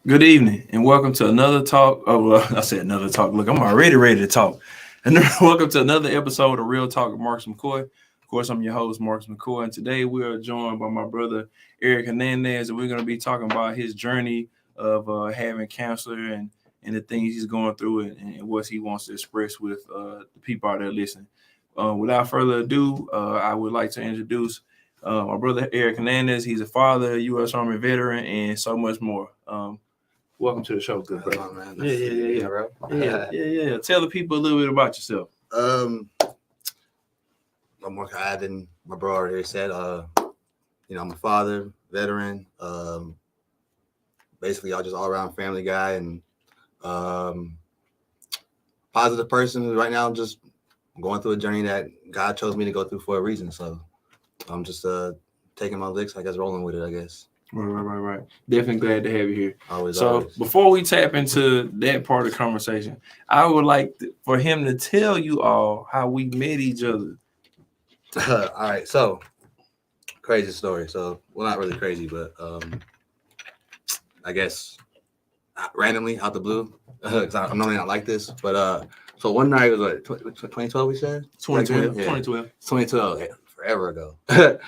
Good evening, and welcome to another talk. I said another talk. Look, I'm already ready to talk. And welcome to another episode of Real Talk with Marcus McCoy. Of course, I'm your host, Marcus McCoy, and today we are joined by my brother, Erick Hernandez, and we're going to be talking about his journey of having cancer and the things he's going through and what he wants to express with the people out there listening. Without further ado, I would like to introduce my brother, Erick Hernandez. He's a father, a U.S. Army veteran, and so much more. Welcome to the show, good brother. On, man. Yeah, bro. Yeah. Tell the people a little bit about yourself. I'm more kind than my bro already said. I'm a father, veteran. Basically, I'm just all around family guy and positive person. Right now, I'm just going through a journey that God chose me to go through for a reason. So I'm just taking my licks, I guess, rolling with it, I guess. Right. Definitely glad to have you here. Always. Before we tap into that part of the conversation, I would like for him to tell you all how we met each other. All right. So, crazy story. So, well, not really crazy, but I guess randomly out the blue. Because I'm normally not like this, but so one night it was like 2012. We said 2012. Yeah. 2012. Yeah, forever ago.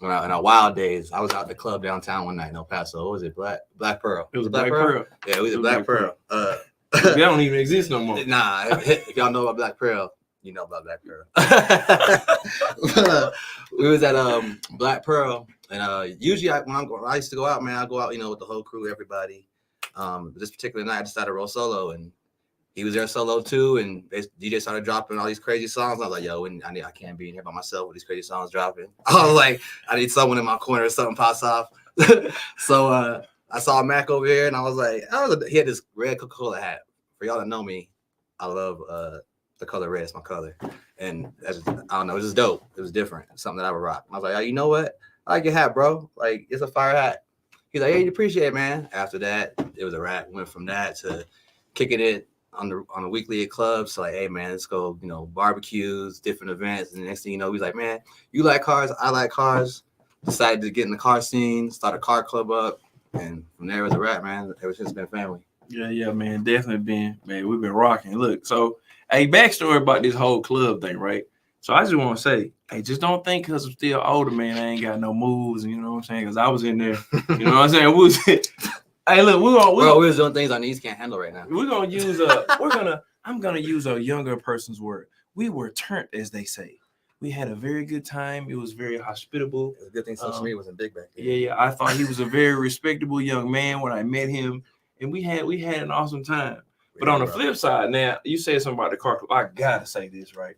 In our wild days, I was out at the club downtown one night in El Paso. What was it? Black It Pearl. was Black Pearl. Yeah, it was Black Pearl. They don't even exist no more. Nah, if y'all know about Black Pearl, you know about Black Pearl. We was at Black Pearl, and usually when I used to go out, man, I go out, with the whole crew, everybody. This particular night, I decided to roll solo, and he was there solo too, and DJ started dropping all these crazy songs. I was like, yo, I can't be in here by myself with these crazy songs dropping. I was like, I need someone in my corner or something pops off. So I saw Mac over here, and I was like, he had this red Coca-Cola hat. For y'all that know me, I love the color red. It's my color. And that's just, I don't know, it was just dope. It was different. It's something that I would rock. I was like, oh, you know what? I like your hat, bro. Like, it's a fire hat. He's like, hey, you appreciate it, man. After that, it was a wrap. Went from that to kicking it on the weekly at clubs. So like, hey man, let's go, barbecues, different events. And the next thing you know, he's like, man, you like cars, I like cars. Decided to get in the car scene, start a car club up, and from there it was a wrap, man. Ever since been family. Yeah, man, definitely we've been rocking. Look, so backstory about this whole club thing, right? So I just want to say, hey, just don't think because I'm still older, man, I ain't got no moves, you know what I'm saying? Because I was in there, you know what I'm saying? Hey, look, we're doing things our knees can't handle right now. We're gonna use I'm gonna use a younger person's word. We were turned, as they say. We had a very good time. It was very hospitable. It was a good thing social media wasn't big back then. Yeah. I thought he was a very respectable young man when I met him, and we had an awesome time. But on the flip side, now you said something about the car club. I gotta say this, right?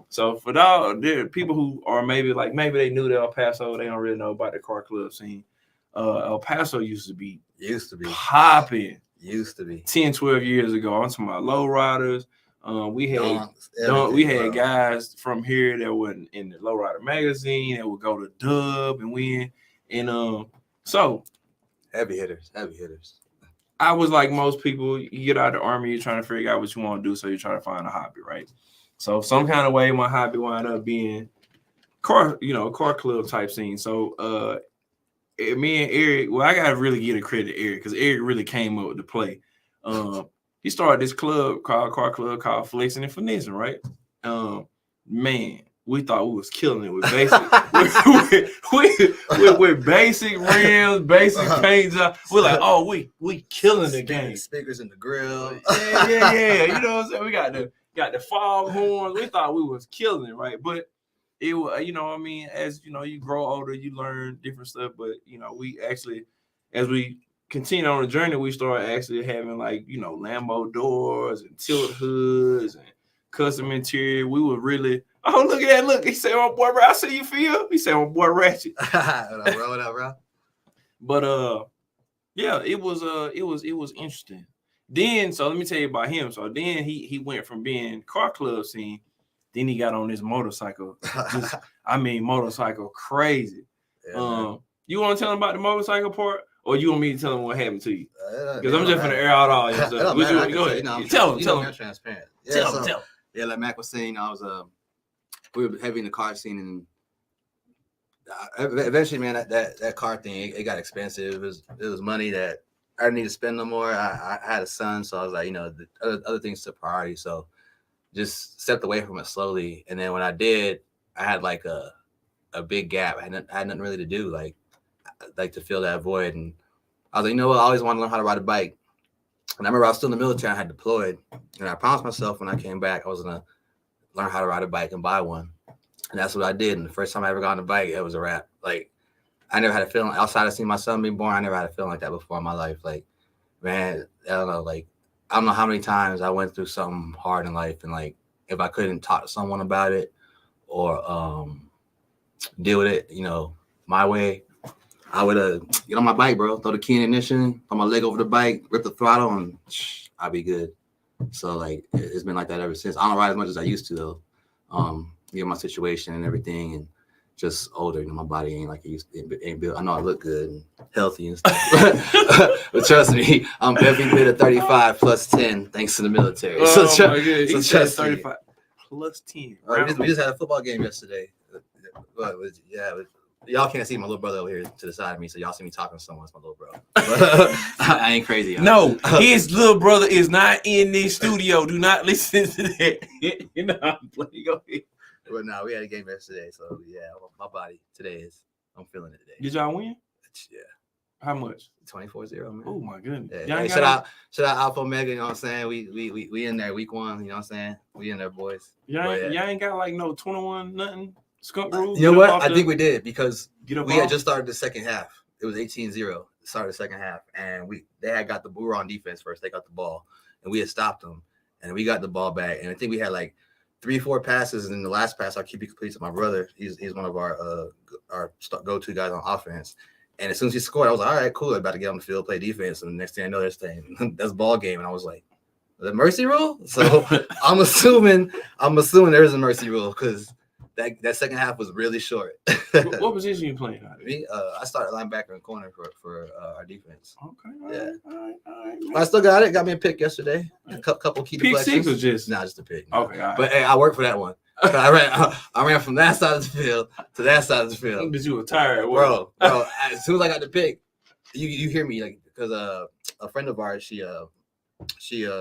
So for there are people who are maybe they knew the El Paso, they don't really know about the car club scene. El Paso used to be popping. Used to be 10, 12 years ago. I'm talking about low riders. We had guys from here that were in the Lowrider magazine that would go to Dub and win. And so heavy hitters. I was like most people, you get out of the Army, you're trying to figure out what you want to do, so you're trying to find a hobby, right? So some kind of way my hobby wound up being car club type scene. So me and Erick, well, I gotta really give the credit to Erick because Erick really came up with the play. He started this club called Flexing and Finessing, right? Man, we thought we was killing it with basic with basic rims, basic paint jobs. We're like, oh, we killing the game. Speakers in the grill. Yeah. You know what I'm saying? We got the fog horns. We thought we was killing it, right? But it was, as you grow older, you learn different stuff. But we actually, as we continue on the journey, we started actually having Lambo doors and tilt hoods and custom interior. We were really Oh, look at that. Look, he said, my boy, I see you feel. He said, my boy, Ratchet. What up, bro? But yeah, it was interesting. Then, so let me tell you about him. So then he went from being car club scene, then he got on this motorcycle. Motorcycle crazy. Yeah, you want to tell him about the motorcycle part, or you want me to tell him what happened to you? Because I'm just gonna air out all your stuff. Go ahead. Tell him. I'm transparent. Tell him. Yeah, like Mac was saying, we were heavy in the car scene, and eventually, man, that car thing, it got expensive. It was money that I didn't need to spend no more. I had a son, so I was like, the other things took priority. So just stepped away from it slowly. And then when I did, I had like a big gap. I had nothing really to do, like to fill that void. And I was like, you know what? I always wanted to learn how to ride a bike. And I remember I was still in the military. I had deployed, and I promised myself when I came back, I was gonna learn how to ride a bike and buy one. And that's what I did. And the first time I ever got on a bike, it was a wrap. Like, I never had a feeling outside of seeing my son being born. I never had a feeling like that before in my life. Like, man, I don't know. Like, I don't know how many times I went through something hard in life, and like, if I couldn't talk to someone about it or deal with it, my way, I would get on my bike, bro. Throw the key in ignition, throw my leg over the bike, rip the throttle, and I'll be good. So like, it's been like that ever since. I don't ride as much as I used to though. Given my situation and everything, and just older, my body ain't like it used to, ain't built. I know I look good and healthy and stuff, but trust me, I'm every bit of 35 plus 10 thanks to the military. So trust 35 me. plus 10. We just had a football game yesterday. Y'all can't see my little brother over here to the side of me, so y'all see me talking to someone. It's my little brother. I ain't crazy. No, his little brother is not in this studio. Do not listen to that. I'm playing. Go ahead. But no, we had a game yesterday, so yeah, my body today I'm feeling it today. Did y'all win? Yeah. How much? 24-0, man. Oh my goodness. Yeah. Shout out Alpha Omega, you know what I'm saying? We in there week 1, you know what I'm saying? We in there, boys. Y'all ain't got like no 21 nothing skunk rules. You know what? I think we did because we had just started the second half. It was 18-0. Started the second half, and they had got the ball on defense first. They got the ball, and we had stopped them, and we got the ball back. And I think we had like 3-4 passes, and then the last pass our QB completes to my brother. He's one of our go-to guys on offense. And as soon as he scored, I was like, all right, cool. I'm about to get on the field, play defense. And the next thing I know, that's ball game. And I was like, the mercy rule? So I'm assuming there is a mercy rule because that second half was really short. What position you playing? Me, I started linebacker and corner for our defense. Okay, all right. I still got it. Got me a pick yesterday. A couple key deflections. Pick 6 or just? Nah, just a pick. Okay, all right. But hey, I worked for that one. I ran from that side of the field to that side of the field. But you were tired, bro. As soon as I got the pick, you hear me like because a friend of ours she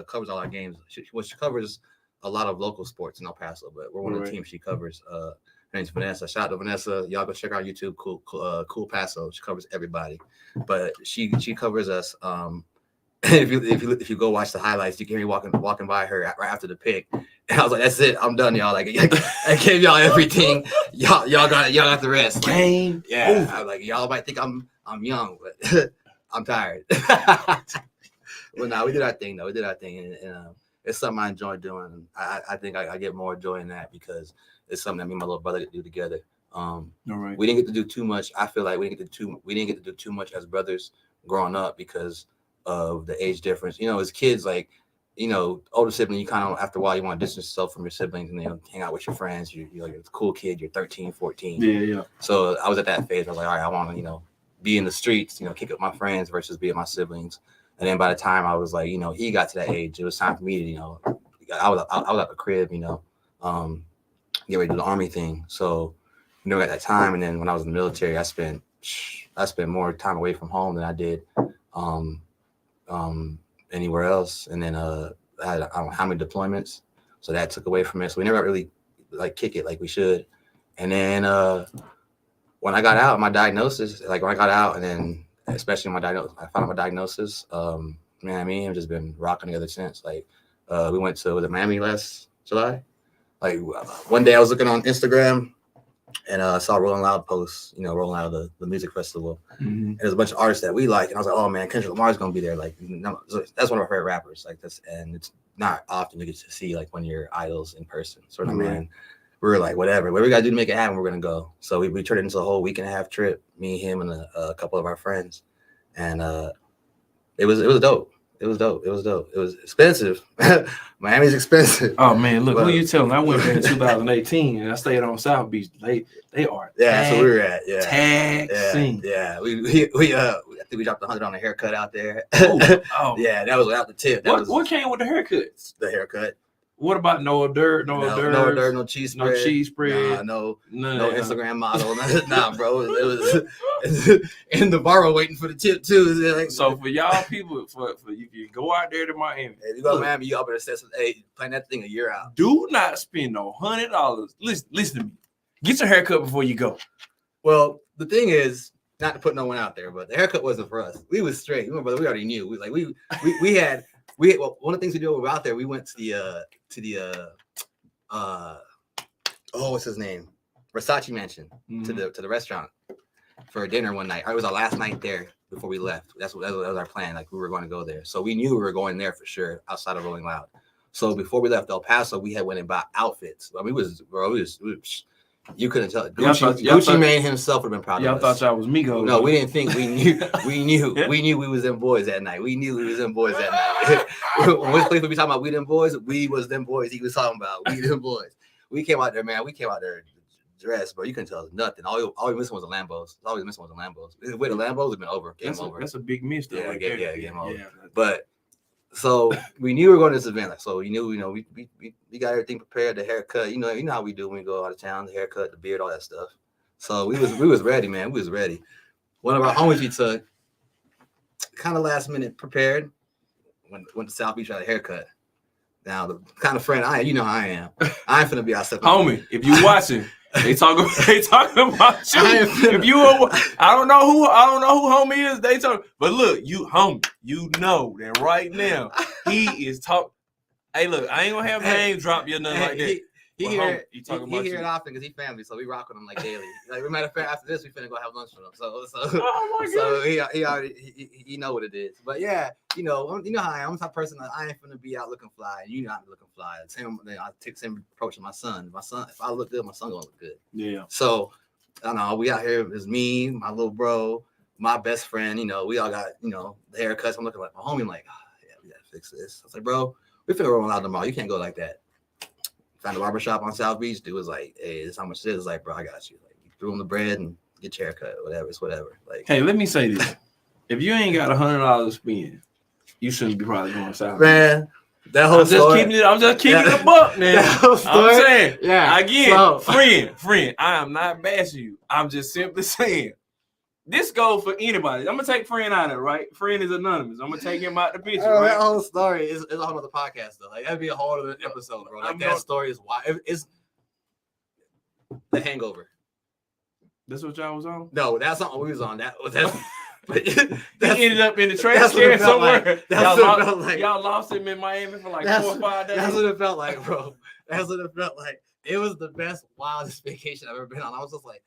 covers all our games. She covers a lot of local sports in El Paso, but we're one of the teams she covers. Her name's Vanessa. Shout out to Vanessa. Y'all go check out YouTube. Cool Paso. She covers everybody, but she covers us. If you go watch the highlights, you can hear me walking by her right after the pick, and I was like, "That's it, I'm done, y'all." Like, I gave y'all everything. Y'all got the rest. Game. Yeah, I was like, y'all might think I'm young, but I'm tired. Well, no, we did our thing though. We did our thing, and it's something I enjoy doing. I think I get more joy in that because it's something that me and my little brother do together. All right. We didn't get to do too much. I feel like we didn't get to do too much as brothers growing up because of the age difference. As kids, like, older sibling, you kind of, after a while, you want to distance yourself from your siblings and hang out with your friends. You're a cool kid. You're 13, 14. Yeah. So I was at that phase. I was like, all right, I want to, be in the streets, kick up my friends versus be with my siblings. And then by the time I was like, he got to that age, it was time for me to, I was at the crib, get ready to do the army thing. So, at that time. And then when I was in the military, I spent more time away from home than I did anywhere else. And then I had I don't know how many deployments, so that took away from it. So we never really like kick it like we should. And then when I got out, my diagnosis, and then especially I found out my diagnosis. Man, me and him just been rocking together since. Like we went to Miami last July. Like one day I was looking on Instagram and I saw Rolling Loud posts, Rolling Loud the music festival. Mm-hmm. And there's a bunch of artists that we like. And I was like, oh man, Kendrick Lamar's going to be there. Like, that's one of our favorite rappers like this. And it's not often you get to see like one of your idols in person sort of, mm-hmm. Man. we were like, whatever we got to do to make it happen, we're gonna go. So we turned it into a whole week and a half trip, me, him, and a couple of our friends, and it was dope. It was dope. It was expensive. Miami's expensive. Oh man, look, who you telling? I went there in 2018 and I stayed on South Beach. They are so we were at taxing. Yeah. We I think we dropped $100 on a haircut out there. Oh. Yeah, that was without the tip. What came with the haircut? The haircut. What about no hors d'oeuvres? No cheese spread. No cheese spread. No Instagram model. Nah, bro. It was and the barber waiting for the tip too. Like, so for y'all people, for if you go out there to Miami, if you go to Miami, y'all better set some. Hey, plan that thing a year out. Do not spend no $100. Listen to me. Get your haircut before you go. Well, the thing is, not to put no one out there, but the haircut wasn't for us. We was straight. We already knew. We had one of the things we did when we were out there, we went to the what's his name? Versace Mansion, to the restaurant for dinner one night. It was our last night there before we left. That was our plan. Like we were going to go there. So we knew we were going there for sure outside of Rolling Loud. So before we left El Paso, we had went and bought outfits. I mean, you couldn't tell. Gucci Mane himself would have been proud of us. Y'all thought y'all was Migos. No, we didn't think. We knew we was them boys that night. We knew we was them boys that night. When we be talking about we them boys, we was them boys he was talking about. We them boys. We came out there, man. We came out there dressed, bro. You couldn't tell us nothing. All we missing was the Lambos. With the Lambos, it's been over. Game over. That's a big miss, though. Game over. Yeah. But so we knew we were going to this event. Like, so we knew, we got everything prepared. The haircut, you know how we do when we go out of town. The haircut, the beard, all that stuff. So we was ready, man. We was ready. One of our homies we took, kind of last minute prepared. Went to South Beach, got a haircut. Now the kind of friend I am. I ain't finna be outside. Homie, if you watching, they talking about you. If you, I don't know who homie is. They talk, but look, you homie, you know that right now he is talking. Hey, look, I ain't gonna have names drop you nothing like that. He hear it often because he family, so we rock with him like daily. Like, we matter of fact, after this, we finna go have lunch with him. So oh my God. So he already he know what it is. But yeah, you know how I am. I'm the type of person that I ain't finna be out looking fly. You know I'm looking fly. I take the same approach to my son. My son, if I look good, my son gonna look good. Yeah. So I don't know. We out here. It's me, my little bro, my best friend. We all got the haircuts. I'm looking like my homie. I'm like, yeah, we gotta fix this. I was like, bro, we finna roll out tomorrow. You can't go like that. Found a barbershop on South Beach. Dude was like, hey, this is how much it is. Like, bro, I got you. Like, you threw him the bread and get your haircut, whatever. It's whatever. Like, hey, let me say this. If you ain't got $100 to spend, you shouldn't be probably going South Beach. Man, that whole story. I'm just keeping it a buck, man. I'm saying, yeah. Again, friend, I am not bashing you. I'm just simply saying, this goes for anybody. I'm gonna take friend out of it, right? Friend is anonymous. I'm gonna take him out the picture. Right? That whole story is a whole other podcast, though. Like, that'd be a whole other episode, bro. Like, that story is wild. It's The Hangover. That's what y'all was on? No, that's not what we was on. He ended up in the trash can somewhere. Like. Y'all lost him in Miami for like 4 or 5 days. That's what it felt like, bro. That's what it felt like. It was the best, wildest vacation I've ever been on. I was just like,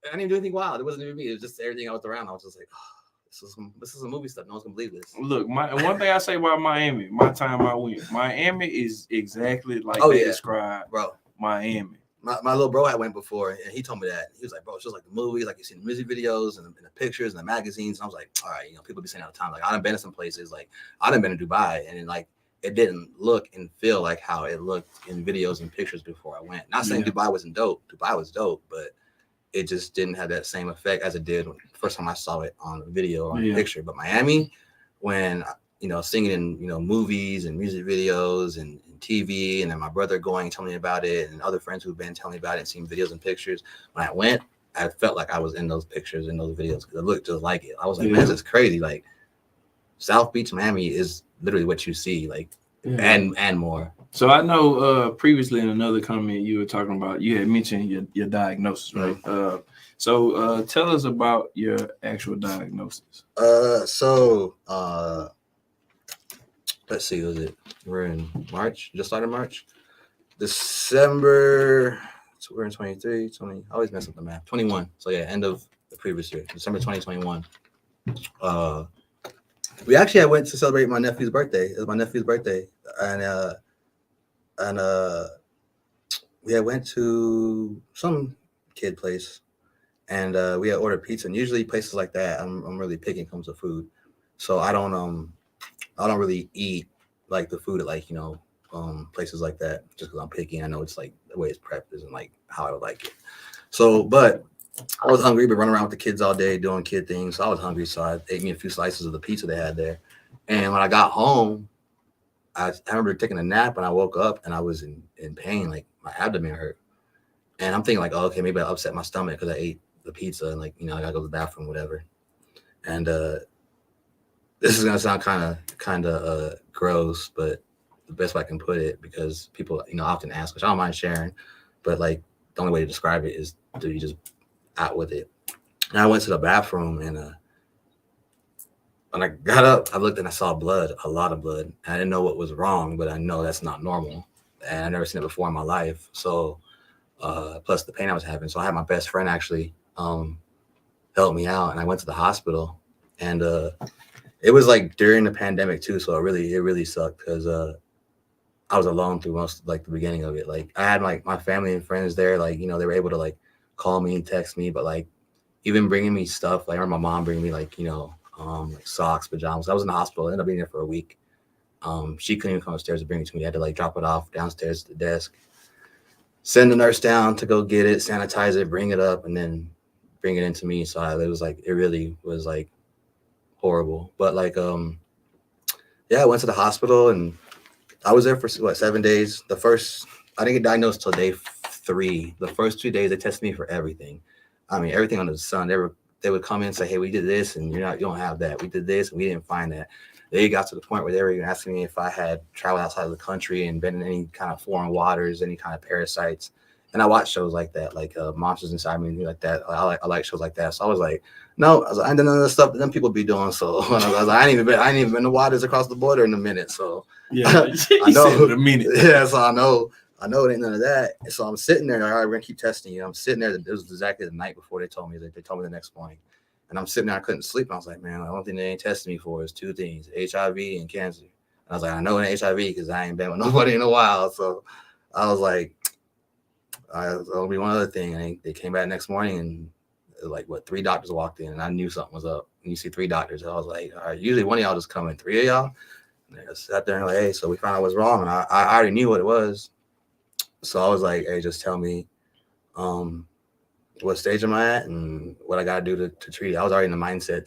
I didn't do anything wild. It wasn't even me. It was just everything I was around. I was just like, oh, this is a movie stuff. No one's gonna believe this. Look, one thing I say about Miami, my time I went, Miami is exactly like they described, bro. Miami. My little bro had went before, and he told me that. He was like, bro, it's just like the movies, like you see the music videos and the pictures and the magazines. And I was like, all right, people be saying all the time, like, I done been to some places, like I done been to Dubai, and like it didn't look and feel like how it looked in videos and pictures before I went. Not saying Dubai wasn't dope. Dubai was dope, but it just didn't have that same effect as it did when the first time I saw it on the video or on the picture. But Miami, when seeing it in movies and music videos and TV, and then my brother going telling me about it, and other friends who've been telling me about it and seeing videos and pictures. When I went, I felt like I was in those pictures and those videos because it looked just like it. I was like, man, this is crazy. Like, South Beach, Miami is literally what you see, like, and more. So I know previously in another comment you were talking about, you had mentioned your diagnosis, right? Mm-hmm. So tell us about your actual diagnosis. Let's see, we're in March, just started March. December, so we're in 23, 20, I always mess up the math, 21. So yeah, end of the previous year, December 2021. We actually went to celebrate my nephew's birthday. It was my nephew's birthday. And we had went to some kid place, and we had ordered pizza. And usually places like that, I'm really picky when it comes to food, so I don't really eat like the food at like places like that just because I'm picky. I know it's like the way it's prepped isn't like how I would like it. So, but I was hungry, but running around with the kids all day doing kid things. So I was hungry, so I ate me a few slices of the pizza they had there. And when I got home, I remember taking a nap and I woke up and I was in pain, like my abdomen hurt. And I'm thinking like, oh, okay, maybe I upset my stomach because I ate the pizza and like, I gotta go to the bathroom, whatever. And this is gonna sound kind of gross, but the best way I can put it, because people, often ask, which I don't mind sharing, but like the only way to describe it is to be just out with it. And I went to the bathroom and when I got up, I looked and I saw blood, a lot of blood. I didn't know what was wrong, but I know that's not normal. And I've never seen it before in my life. So, plus the pain I was having. So I had my best friend actually help me out, and I went to the hospital. And it was like during the pandemic too. So it really sucked because I was alone through most like the beginning of it. Like I had like my family and friends there, like, they were able to like call me and text me, but like even bringing me stuff, like I remember my mom bringing me like, like socks, pajamas. I was in the hospital. I ended up being there for a week. She couldn't even come upstairs to bring it to me. I had to like drop it off downstairs to the desk, send the nurse down to go get it, sanitize it, bring it up, and then bring it into me. So it was like, it really was like horrible. But like, yeah, I went to the hospital and I was there for 7 days. I didn't get diagnosed till day 3. The first 2 days they tested me for everything. I mean, everything under the sun. They would come in and say, hey, we did this and you don't have that. We did this and we didn't find that. They got to the point where they were even asking me if I had traveled outside of the country and been in any kind of foreign waters, any kind of parasites. And I watch shows like that, like Monsters Inside Me, like that. I like shows like that. So I was like, no, I didn't know the stuff that them people be doing. So I was like, I ain't even been to waters across the border in a minute. So yeah, I know in a minute. Yeah, so I know it ain't none of that. And so I'm sitting there. All right, we're gonna keep testing you. I'm sitting there. It was exactly the night before they told me. They told me the next morning, and I'm sitting there. I couldn't sleep. And I was like, man, the only thing they ain't testing me for is 2 things: HIV and cancer. And I was like, I know it ain't HIV because I ain't been with nobody in a while. So I was like, there'll be one other thing. And they came back next morning, and like 3 doctors walked in, and I knew something was up. And you see 3 doctors, I was like, all right, usually one of y'all just come in, 3 of y'all. And I sat there and like, hey, so we found out what's wrong, and I already knew what it was. So I was like, hey, just tell me what stage am I at and what I got to do to treat it. I was already in the mindset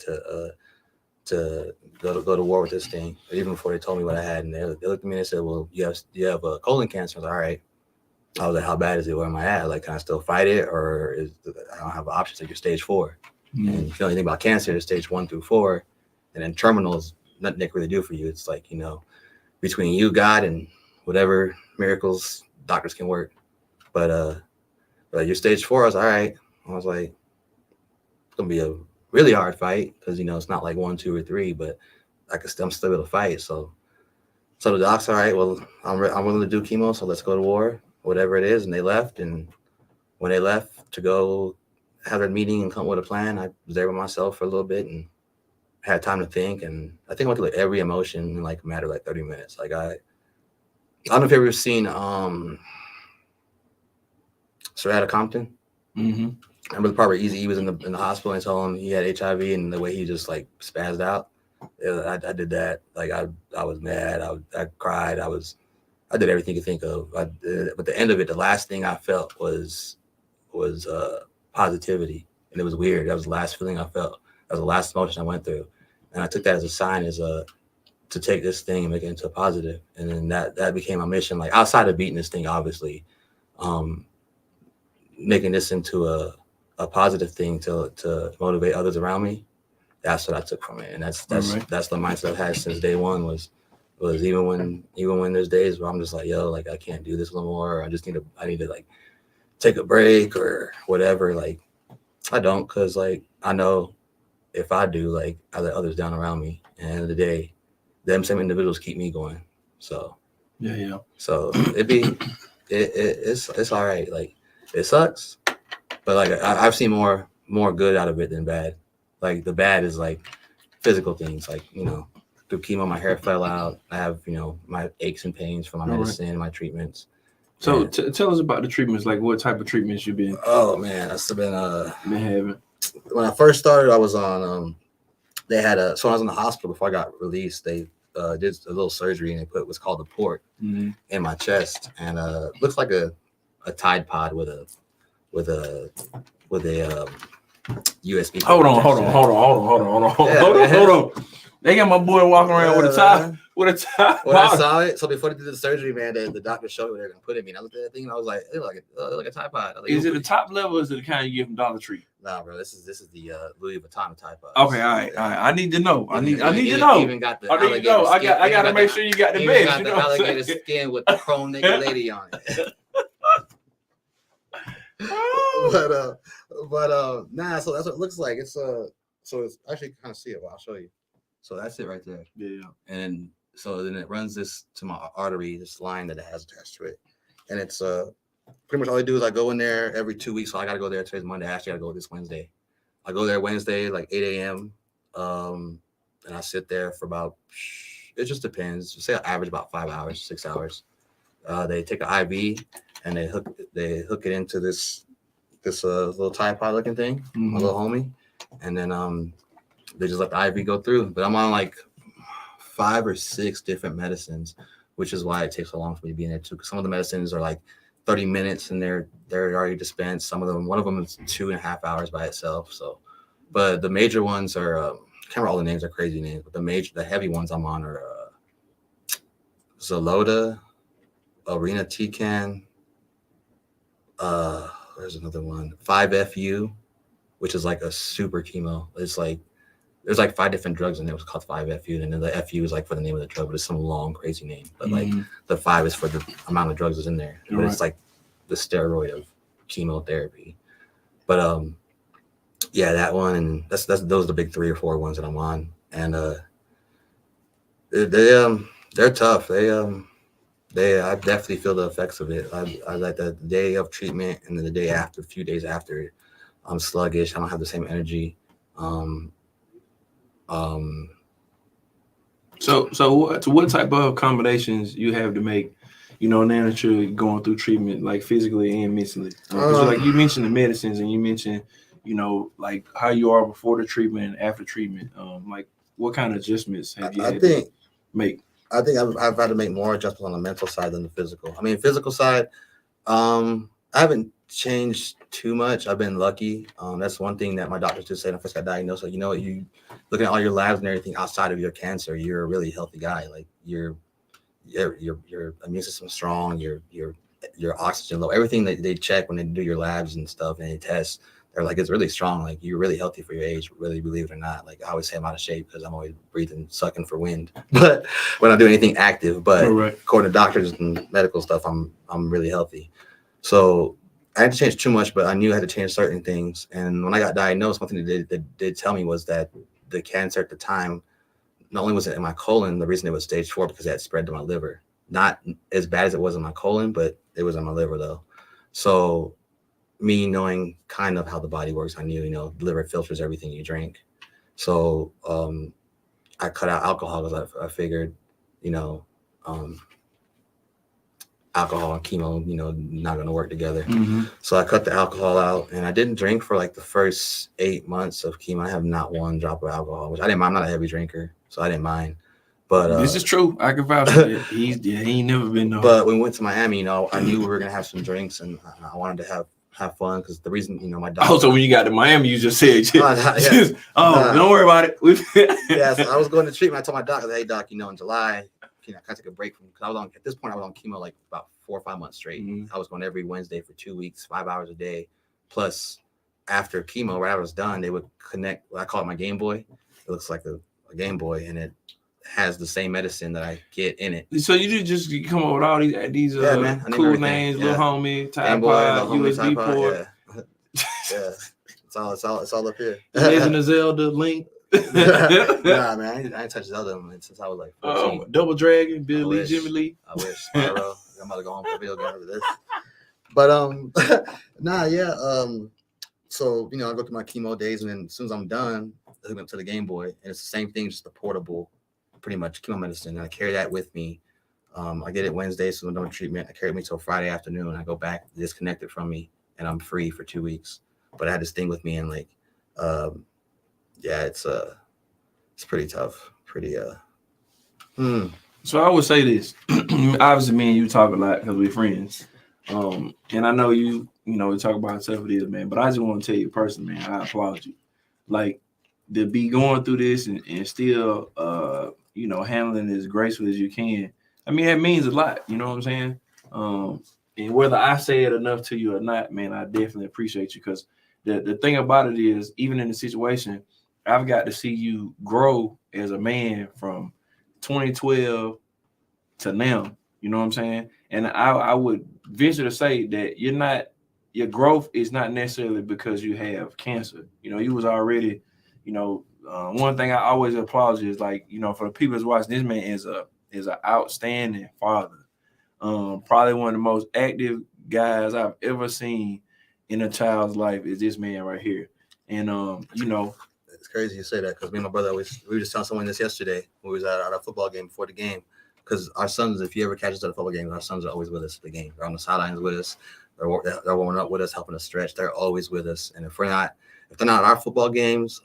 to go to war with this thing, even before they told me what I had. And they looked at me and they said, well, you have colon cancer. I was like, all right. I was like, how bad is it? Where am I at? Like, can I still fight it? Or I don't have an option. So you're stage 4. And if you know anything about cancer, it's stage 1 through 4. And then terminal is nothing they can really do for you. It's like, between you, God, and whatever miracles doctors can work. But you're stage 4. I was all right. I was like, it's gonna be a really hard fight because it's not like 1, 2, or 3, but I'm still able to fight. So the doc's all right. Well, I'm willing to do chemo, so let's go to war, whatever it is. And they left. And when they left to go have a meeting and come up with a plan, I was there with myself for a little bit and had time to think. And I think I went through like every emotion in like a matter of like 30 minutes. Like I don't know if you've ever seen Straight Outta Compton. Mm-hmm. I remember the part where Eazy-E was in the hospital and told him he had HIV, and the way he just like spazzed out. I did that. Like I was mad. I cried. I did everything you think of. But the end of it, the last thing I felt was positivity, and it was weird. That was the last feeling I felt. That was the last emotion I went through, and I took that as a sign to take this thing and make it into a positive. And then that became my mission. Like outside of beating this thing, obviously, making this into a positive thing to motivate others around me. That's what I took from it, and that's the mindset I've had since day one. Was even when there's days where I'm just like, yo, like I can't do this no more. Or I need to like take a break or whatever. Like I don't, because like I know if I do, like I let others down around me. And at the end of the day, them same individuals keep me going. So yeah. So it's all right. Like it sucks, but like I've seen more good out of it than bad. Like the bad is like physical things, like through chemo my hair fell out. I have my aches and pains from my medicine, my treatments, So tell us about the treatments. Like, what type of treatments you've been? Oh man, I've been having. When I first started, I was on. They had so when I was in the hospital before I got released, they did a little surgery and they put what's called a port in my chest, and looks like a Tide Pod with a USB. Hold on. They got my boy walking around with a tie. When I saw it, so before they did the surgery, man, the doctor showed me what they were gonna put in me. And I looked at that thing and I was like, it looked like a Tide Pod. Like, is it the top level or is it the kind you get from Dollar Tree? Nah, bro, this is the Louis Vuitton Tide Pod. Okay, all right. I need to know. I need to know. Even got the I need to know. I got to make sure you got the best. Got the alligator skin with the chrome naked lady on it. but nah. So that's what it looks like. It's so it's actually kind of see it. Well, I'll show you. So that's it right there. Yeah. And then it runs this to my artery, this line that it has attached to it, and it's pretty much all I do is I go in there every 2 weeks. So I got to go there. Today's Monday. I actually got to go this Wednesday. I go there Wednesday like 8 a.m. And I sit there for about. It just depends. Say I average about 5 hours, 6 hours. They take an IV and they hook it into this little Tide Pod looking thing, my little homie, and then they just let the IV go through. But I'm on like 5 or 6 different medicines, which is why it takes so long for me to be in there too. Because some of the medicines are like 30 minutes and they're already dispensed. One of them is 2.5 hours by itself. So, but the major ones are I can't remember all the names, are crazy names, but the heavy ones I'm on are Zolota, Irinotecan, there's another one, 5FU, which is like a super chemo. It's like there's like 5 different drugs in there. It was called 5FU, and then the FU is like for the name of the drug, but it's some long crazy name. But like the 5 is for the amount of drugs that's in there. But it's like the steroid of chemotherapy. But yeah, that one, and that's those are the big 3 or 4 ones that I'm on, and they're tough. I definitely feel the effects of it. I like the day of treatment and then the day after, a few days after, I'm sluggish. I don't have the same energy. So what type of accommodations you have to make, now that you're going through treatment, like physically and mentally? Like you mentioned the medicines and you mentioned, like how you are before the treatment and after treatment. Like what kind of adjustments have you had to make? I think I've had to make more adjustments on the mental side than the physical. I mean, physical side, I haven't changed too much. I've been lucky. That's one thing that my doctors just said when I first got diagnosed. Like, you looking at all your labs and everything outside of your cancer, you're a really healthy guy. Like your immune system's strong, your oxygen low, everything that they check when they do your labs and stuff and they test. They're like, it's really strong. Like, you're really healthy for your age, really, believe it or not. Like, I always say I'm out of shape because I'm always breathing, sucking for wind. But when I do anything active, but according to doctors and medical stuff, I'm really healthy. So I had to change too much, but I knew I had to change certain things. And when I got diagnosed, one thing they did tell me was that the cancer at the time, not only was it in my colon, the reason it was stage 4 because it had spread to my liver. Not as bad as it was in my colon, but it was in my liver though. So me knowing kind of how the body works, I knew, the liver filters everything you drink. So I cut out alcohol because I figured, alcohol and chemo, not going to work together. So I cut the alcohol out and I didn't drink for like the first 8 months of chemo. I have not one drop of alcohol, which I didn't mind. I'm not a heavy drinker, so I didn't mind. But this is true. I can vouch for it. He ain't never been no. But when we went to Miami, I knew we were going to have some drinks and I wanted to have fun because the reason, my doctor. Also, when you got to Miami, you just said, don't worry about it. Yeah, so I was going to treatment. I told my doctor, hey, doc, in July, can I take a break from, because at this point, I was on chemo like about 4 or 5 months straight. I was going every Wednesday for 2 weeks, 5 hours a day. Plus, after chemo, right after I was done, they would connect, I call it my Game Boy. It looks like a Game Boy, and it has the same medicine that I get in it. So you just come up with all these cool names, little homie, Tide Pod, USB port. Yeah, it's all up here. Legend of Zelda, Link. Nah, man, I ain't touched Zelda since I was like 14. Double Dragon, Billy Lee, Jimmy Lee. I wish. Spyro. I'm about to go home for a video game after this. But so I go through my chemo days, and then as soon as I'm done, I hook up to the Game Boy, and it's the same thing, just the portable, pretty much chemo medicine. And I carry that with me I get it Wednesday, so no treatment. It carried me till Friday afternoon. I go back, disconnected from me, and I'm free for 2 weeks. But I had this thing with me, and like, yeah, it's pretty tough. Pretty So I would say this. Obviously, me and you talk a lot because we're friends. And I know you know, we talk about stuff with this, man. But I just want to tell you personally, man, I applaud you. Like, to be going through this and still, you know, handling it as gracefully as you can. I mean, that means a lot. You know what I'm saying? And whether I say it enough to you or not, man, I definitely appreciate you because the thing about it is, even in the situation, I've got to see you grow as a man from 2012 to now. You know what I'm saying? And I would venture to say that your growth is not necessarily because you have cancer. You know, you was already, you know, one thing I always applaud you is, like, you know, for the people that's watching, this man is an outstanding father. Probably one of the most active guys I've ever seen in a child's life is this man right here. And you know, it's crazy you say that because me and my brother we were just telling someone this yesterday when we was at our football game before the game. Because our sons, if you ever catch us at a football game, our sons are always with us at the game. They're on the sidelines with us. They're warming up with us, helping us stretch. They're always with us. And if they're not at our football games,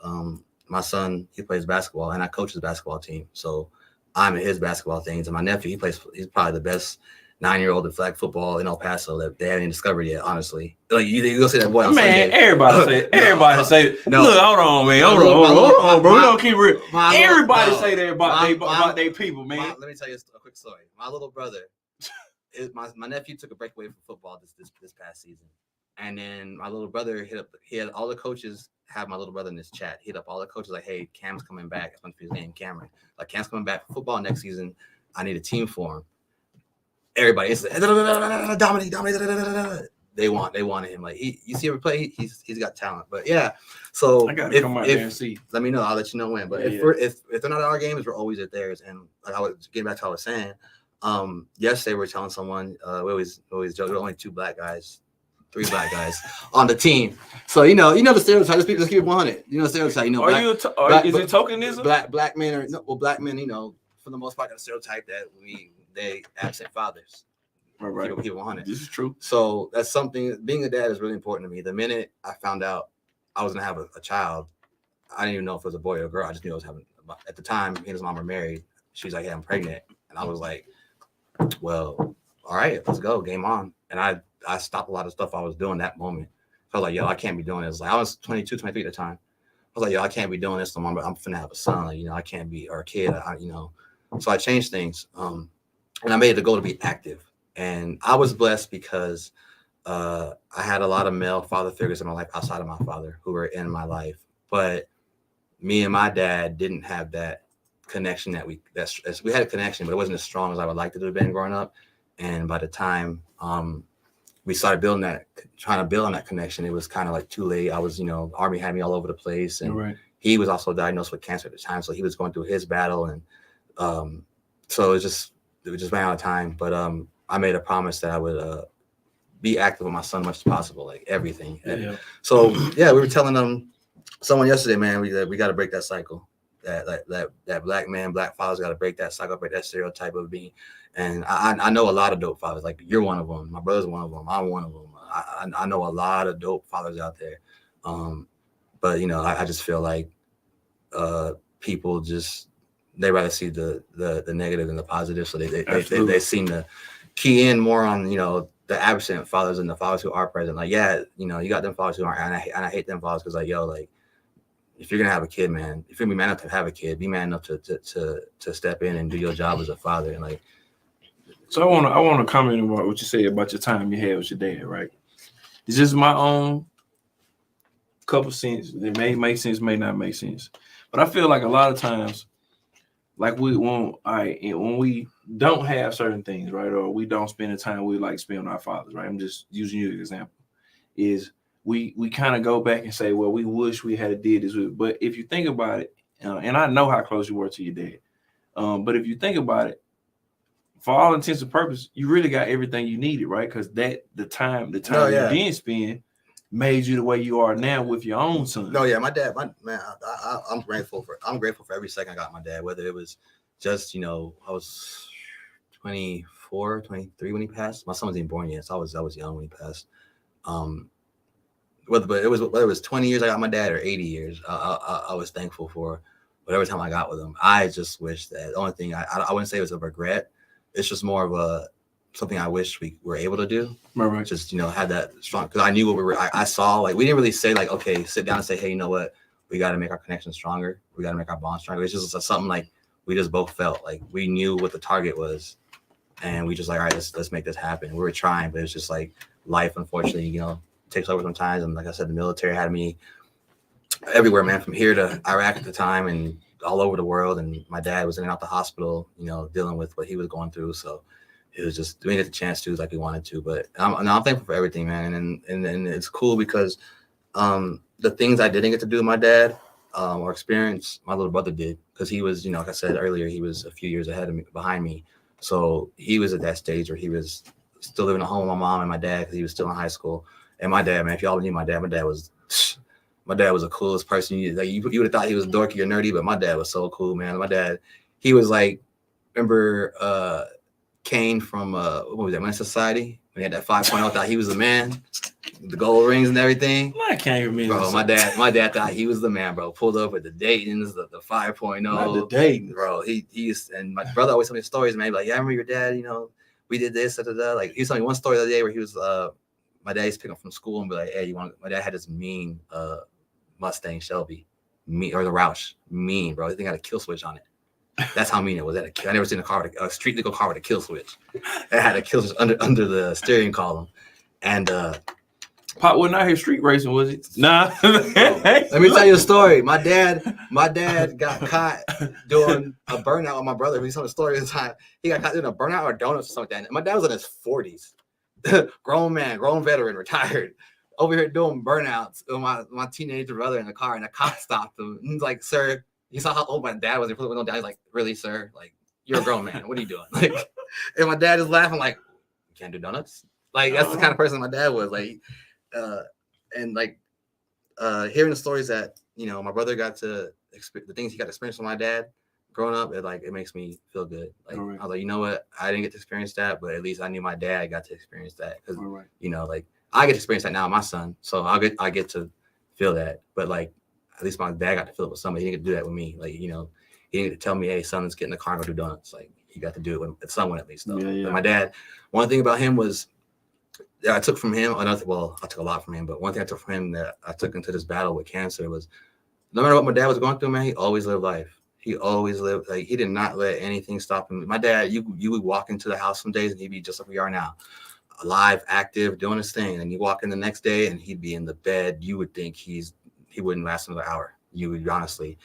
my son, he plays basketball, and I coach his basketball team. So I'm at his basketball things. And my nephew, he's probably the best 9-year-old in flag football in El Paso that they haven't even discovered yet, honestly. Like, you go see that boy on man, Sunday. everybody say, no. Look, hold on, man. Hold on, bro. We don't keep real. Everybody say that about their people, man. Let me tell you a quick story. My little brother, my nephew took a break away from football this past season. And then my little brother he had all the coaches have my little brother in this chat. He hit up all the coaches like, hey, Cam's coming back. I think his name Cameron. Like, Cam's coming back for football next season. I need a team for him. Everybody instantly dominate. They wanted him. Like, you see him play, he's got talent. But yeah, so I gotta come out there and see. Let me know. I'll let you know when. But if they're not at our games, we're always at theirs. And like I was getting back to what I was saying. Yesterday we were telling someone we always joke. There were only 3 black guys on the team. So you know the stereotype. Just keep it 100. You know the stereotype. You know, is it tokenism? Black men are black men. You know, for the most part, the stereotype that they absent fathers. Right. Keep it 100. This is true. So that's something. Being a dad is really important to me. The minute I found out I was gonna have a child, I didn't even know if it was a boy or a girl. I just knew I was having. At the time, he and his mom were married. She was like, "Hey, I'm pregnant," and I was like, "Well, all right, let's go, game on." And I stopped a lot of stuff I was doing that moment. I was like, "Yo, I can't be doing this." Like, I was 22, 23 at the time. I was like, "Yo, I can't be doing this no more. I'm finna have a son. Like, you know, I can't be or a kid. So I changed things, and I made it a goal to be active. And I was blessed because I had a lot of male father figures in my life outside of my father who were in my life. But me and my dad didn't have that connection we had a connection, but it wasn't as strong as I would like to have been growing up. And by the time we started trying to build on that connection, it was kind of like too late. I was, Army had me all over the place, and he was also diagnosed with cancer at the time, so he was going through his battle, and so it just ran out of time. But I made a promise that I would be active with my son much as possible, like everything. Yeah. So we were telling someone yesterday, man, we got to break that cycle. That black man, black fathers got to break that cycle, break that stereotype of being. And I know a lot of dope fathers. Like, you're one of them. My brother's one of them. I'm one of them. I know a lot of dope fathers out there. But I just feel like people they rather see the negative than the positive. So they seem to key in more on the absent fathers and the fathers who are present. Like, you got them fathers who aren't, and I hate them fathers because if you're gonna have a kid, man, if you're gonna be man enough to have a kid, be man enough to step in and do your job as a father. And so I want to comment on what you say about your time you had with your dad, right? It's just my own couple cents. It may make sense, may not make sense, but I feel like a lot of times, like when we don't have certain things, right, or we don't spend the time we like spend on our fathers, right? I'm just using you as an example. Is we kind of go back and say, well, we wish we had did this. But if you think about it, and I know how close you were to your dad, but if you think about it, for all intents and purposes, you really got everything you needed, right? Because the time you didn't spend made you the way you are now with your own son. No, yeah, my dad, I'm grateful for every second I got my dad. Whether it was just I was 24, 23 when he passed. My son wasn't even born yet, so I was young when he passed. Whether it was 20 years I got my dad or 80 years, I was thankful for whatever time I got with him. I just wish that the only thing I wouldn't say it was a regret. It's just more of something I wish we were able to do. Right. Just, have that strong, because I knew what I saw. Like, we didn't really say like, okay, sit down and say, hey, you know what? We got to make our connection stronger. We got to make our bond stronger. It's just something like we just both felt like we knew what the target was. And we just like, all right, let's make this happen. We were trying, but it's just like life, unfortunately, takes over sometimes. And like I said, the military had me everywhere, man, from here to Iraq at the time and all over the world. And my dad was in and out the hospital, dealing with what he was going through. So it was just, we didn't get the chance to like we wanted to. But I'm thankful for everything, man. And it's cool because the things I didn't get to do with my dad or experience, my little brother did. Because he was, like I said earlier, he was a few years behind me. So he was at that stage where he was still living at home with my mom and my dad because he was still in high school. And my dad, man, if y'all knew my dad was the coolest person. You would have thought he was dorky or nerdy, but my dad was so cool, man. My dad, he was like, remember Kane from what was that, Men's Society? When he had that 5.0, thought he was the man, the gold rings and everything. I can't remember. Bro, my dad thought he was the man, bro. Pulled up with the Daytons, the 5.0. Not the Daytons. Bro, he's, and my brother always told me stories, man. Like, yeah, I remember your dad, we did this, Like, he was telling me one story the other day where he was, my dad used to pick him from school and be like, hey, my dad had this mean Mustang Shelby, or the Roush, mean, bro. This thing had a kill switch on it. That's how mean it was. I never seen a street legal car with a kill switch. It had a kill switch under the steering column. And Pop wasn't out here street racing, was he? Nah. Let me tell you a story. My dad got caught doing a burnout with my brother. He's telling the story this time. He got caught doing a burnout or donuts or something like that. My dad was in his 40s. Grown veteran, retired, over here doing burnouts with my teenager brother in the car, and the cop stopped him. And he's like, sir, he saw how old my dad was. He put the window down. He's like, really, sir? Like, you're a grown man. What are you doing? Like, and my dad is laughing like, you can't do donuts? Like, that's the kind of person my dad was. Like, and like hearing the stories that, my brother got to experience, the things he got to experience with my dad growing up, it makes me feel good. Like, right. I was like, you know what? I didn't get to experience that, but at least I knew my dad got to experience that. Because, right. Like, I get to experience that now with my son. So I get to feel that. But like, at least my dad got to feel it with somebody. He didn't get to do that with me. Like, he didn't get to tell me, hey, son, let's get in the car and go do donuts. Like, he got to do it with someone at least, though. Yeah. But my dad, one thing about him was, I took from him, I took a lot from him, but one thing I took from him that I took into this battle with cancer was, no matter what my dad was going through, man, he always lived life. He always lived, like, he did not let anything stop him. My dad, you would walk into the house some days and he'd be just like we are now, alive, active, doing his thing. And you walk in the next day and he'd be in the bed. You would think he wouldn't last another hour. You would, honestly,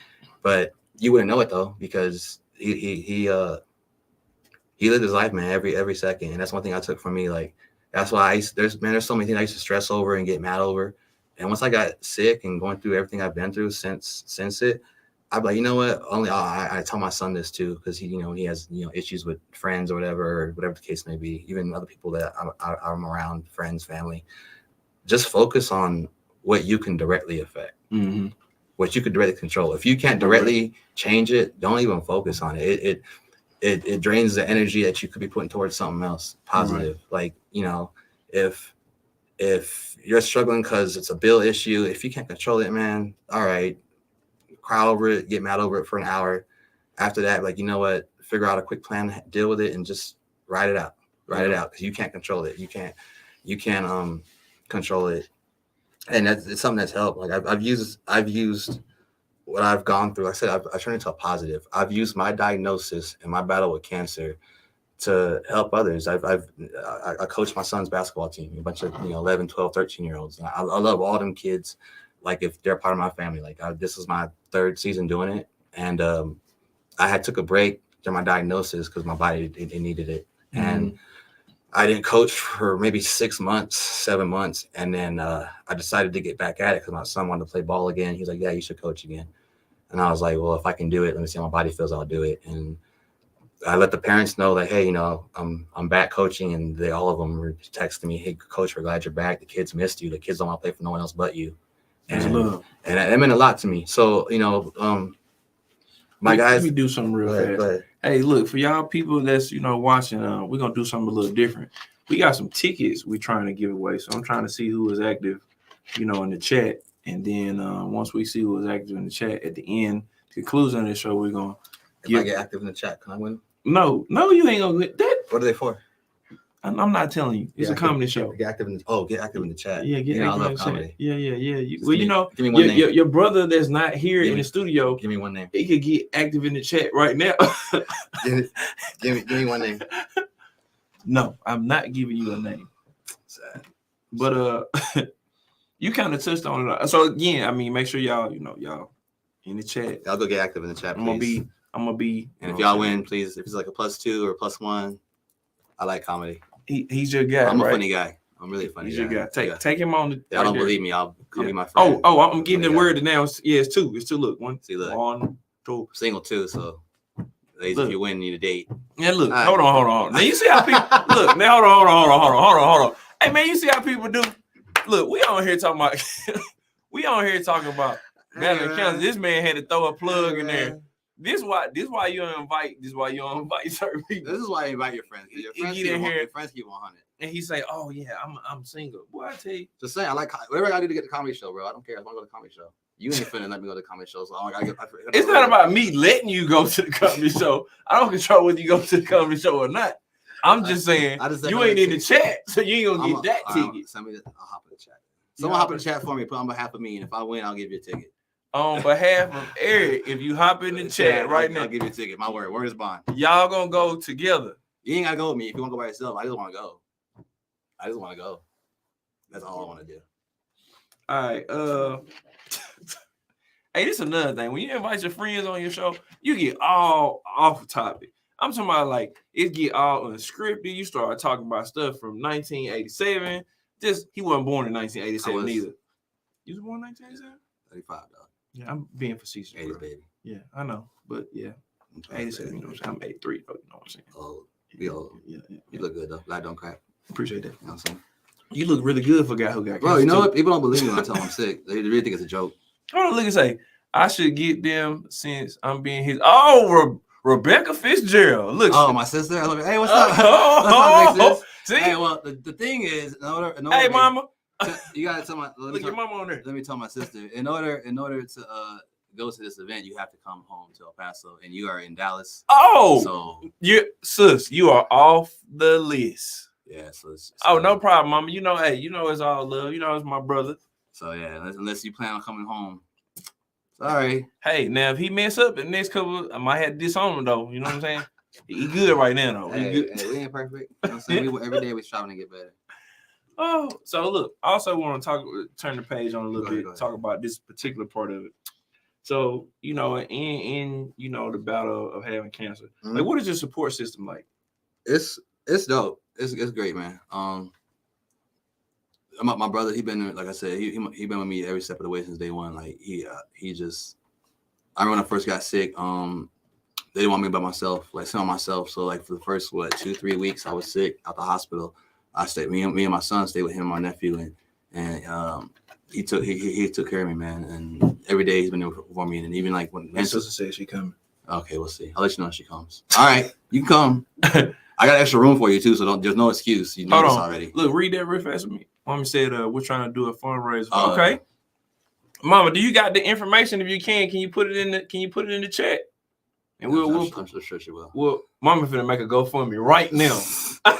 but you wouldn't know it though, because he lived his life, man, every second. And that's one thing I took from me. Like, that's why there's so many things I used to stress over and get mad over. And once I got sick and going through everything I've been through since it, I'd be like, you know what? I tell my son this too, because he has issues with friends or whatever the case may be, even other people that I'm around, friends, family. Just focus on what you can directly affect, what you could directly control. If you can't directly change it, don't even focus on it. It drains the energy that you could be putting towards something else positive. Right. Like, if you're struggling because it's a bill issue, if you can't control it, man, all right, cry over it, get mad over it for an hour. After that, like, you know what, figure out a quick plan, deal with it, and just ride it out. It out, because you can't control it. You can't control it. And it's something that's helped. Like, I've used what I've gone through. Like I said, I've turned into a positive. I've used my diagnosis and my battle with cancer to help others. I coach my son's basketball team, a bunch of 11, 12, 13-year-olds. I love all them kids, like, if they're part of my family. Like, this is my third season doing it, and I took a break during my diagnosis because my body it needed it, and I didn't coach for maybe 6 months, 7 months, and then I decided to get back at it because my son wanted to play ball again. He's like, "Yeah, you should coach again," and I was like, "Well, if I can do it, let me see how my body feels. I'll do it." And I let the parents know that, hey, I'm back coaching, and all of them were texting me, "Hey, coach, we're glad you're back. The kids missed you. The kids don't want to play for no one else but you." And that meant a lot to me. So, my guys. Let me do something real fast. Hey, look, for y'all people that's watching, we're gonna do something a little different. We got some tickets we're trying to give away. So I'm trying to see who is active, in the chat. And then once we see who is active in the chat at the end, conclusion of the show, we're gonna if I get active in the chat, can I win? No, you ain't gonna get that. What are they for? I'm not telling you. It's a comedy show. Get active in the chat. Yeah, get active in the comedy. chat. Yeah. Give me one name. Your brother that's not here in the studio. Give me one name. He could get active in the chat right now. give me one name. No, I'm not giving you a name. Sad. But you kind of touched on it. So again, I mean, make sure y'all in the chat. Y'all go get active in the chat, please. I'm gonna be. And if y'all win, please, if it's like a +2 or +1, I like comedy. He's your guy. I'm a funny guy. I'm really a funny guy. He's your guy. Take him on. Y'all don't believe me. I'll come be my friend. Oh, I'm getting the word now. It's two. Look, one. See, look. 1, 2. Single too. So, ladies, if you win, you need a date. Yeah, look. Hold on. Now you see how people look. Now hold on. Hey man, you see how people do? Look, we on here talking about. Battle County. This man had to throw a plug in there. This why you don't invite certain people. This is why you invite your friends. Your friends keep 100. And he say, "Oh yeah, I'm single." Boy, I tell you. Just saying, I like whatever I do to get the comedy show, bro. I don't care. I want to go to the comedy show. You ain't finna let me go to the comedy show, so I gotta get. It's not about me letting you go to the comedy show. I don't control whether you go to the comedy show or not. I'm just saying you ain't in the chat, so you ain't gonna get that ticket. I'll hop in the chat. Someone hop in the chat for me. Put on behalf of me, and if I win, I'll give you a ticket. On behalf of Eric, if you hop in the chat right now, I'll give you a ticket. My word. Word is bond. Y'all gonna go together. You ain't gotta go with me. If you want to go by yourself, I just want to go. That's all I want to do. All right. Hey, this is another thing. When you invite your friends on your show, you get all off topic. I'm talking about like it get all unscripted. You start talking about stuff from 1987. He wasn't born in 1987 either. You was born in 1987? 35, dog. Yeah, I'm being facetious. 80s, baby. Yeah, I know. But yeah, 87, you know what I'm saying? I'm 83, though, you know what I'm saying? Oh, we old. Yeah. You look good, though. Black don't crack. Appreciate that. You know what I'm saying? You look really good for a guy who got cancer. Bro, you know what? People don't believe me when I tell them I'm sick. They really think it's a joke. Hold on, look and say, I should get them since I'm being his. Oh, Rebecca Fitzgerald. Look. Oh, my sister. Hey, what's up? What's up, see? Hey, well, the thing is, in order hey, mama. You gotta tell my. Look, your mama on there. Let me tell my sister. In order to go to this event, you have to come home to El Paso, and you are in Dallas. Oh, so you are off the list. Yeah, so no problem, mama. Hey, it's all love. It's my brother. So yeah, unless you plan on coming home. Sorry. Hey, now if he mess up the next couple, I might have to disown him though. You know what I'm saying? He good right now though. Hey, we ain't perfect. You know what I'm saying? Every day we're striving to get better. Oh, so look, I also want to turn the page on a little bit, talk about this particular part of it. So, in the battle of having cancer, like, what is your support system like? It's dope. It's great, man. My brother, he been, like I said, he been with me every step of the way since day one. Like he just, I remember when I first got sick, they didn't want me by myself, like sit on myself. So like for the first 2-3 weeks I was sick out the hospital. I stayed, me and my son stayed with him and my nephew, and he took care of me, man. And every day he's been there for me. And even like when my sister says she coming. Okay, we'll see. I'll let you know if she comes. All right, you can come. I got extra room for you too, so there's no excuse. You know this already. Look, read that real fast with me. Mommy said we're trying to do a fundraiser. Okay. Mama, do you got the information? If you can you put it in the chat? And I'm sure she will. Well, Mama finna make a GoFundMe right now.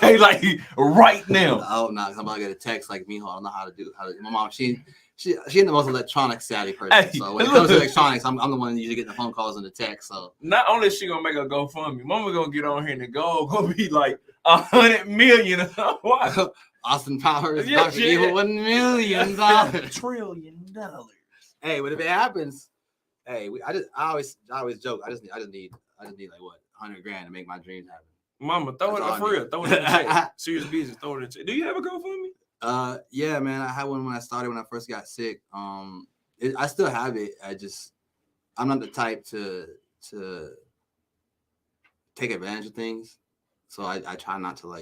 Like right now. I hope not. Somebody get a text like me. I don't know how to do. My mom, she ain't the most electronic savvy person. So when it comes to electronics, I'm the one usually getting the phone calls and the text. So not only is she gonna make a GoFundMe, Mama gonna get on here and the goal gonna be like 100 million. Why? Austin Powers, Dr. Evil, $1 million, $1 trillion. Hey, but if it happens, hey, I always joke. I just need like what, 100 grand to make my dreams happen. Mama, throw it up for real. Throw it in the chat. Serious business. Throw it in the chat. Do you have a GoFundMe? Yeah, man. I had one when I first got sick. I still have it. I'm not the type to take advantage of things, so I try not to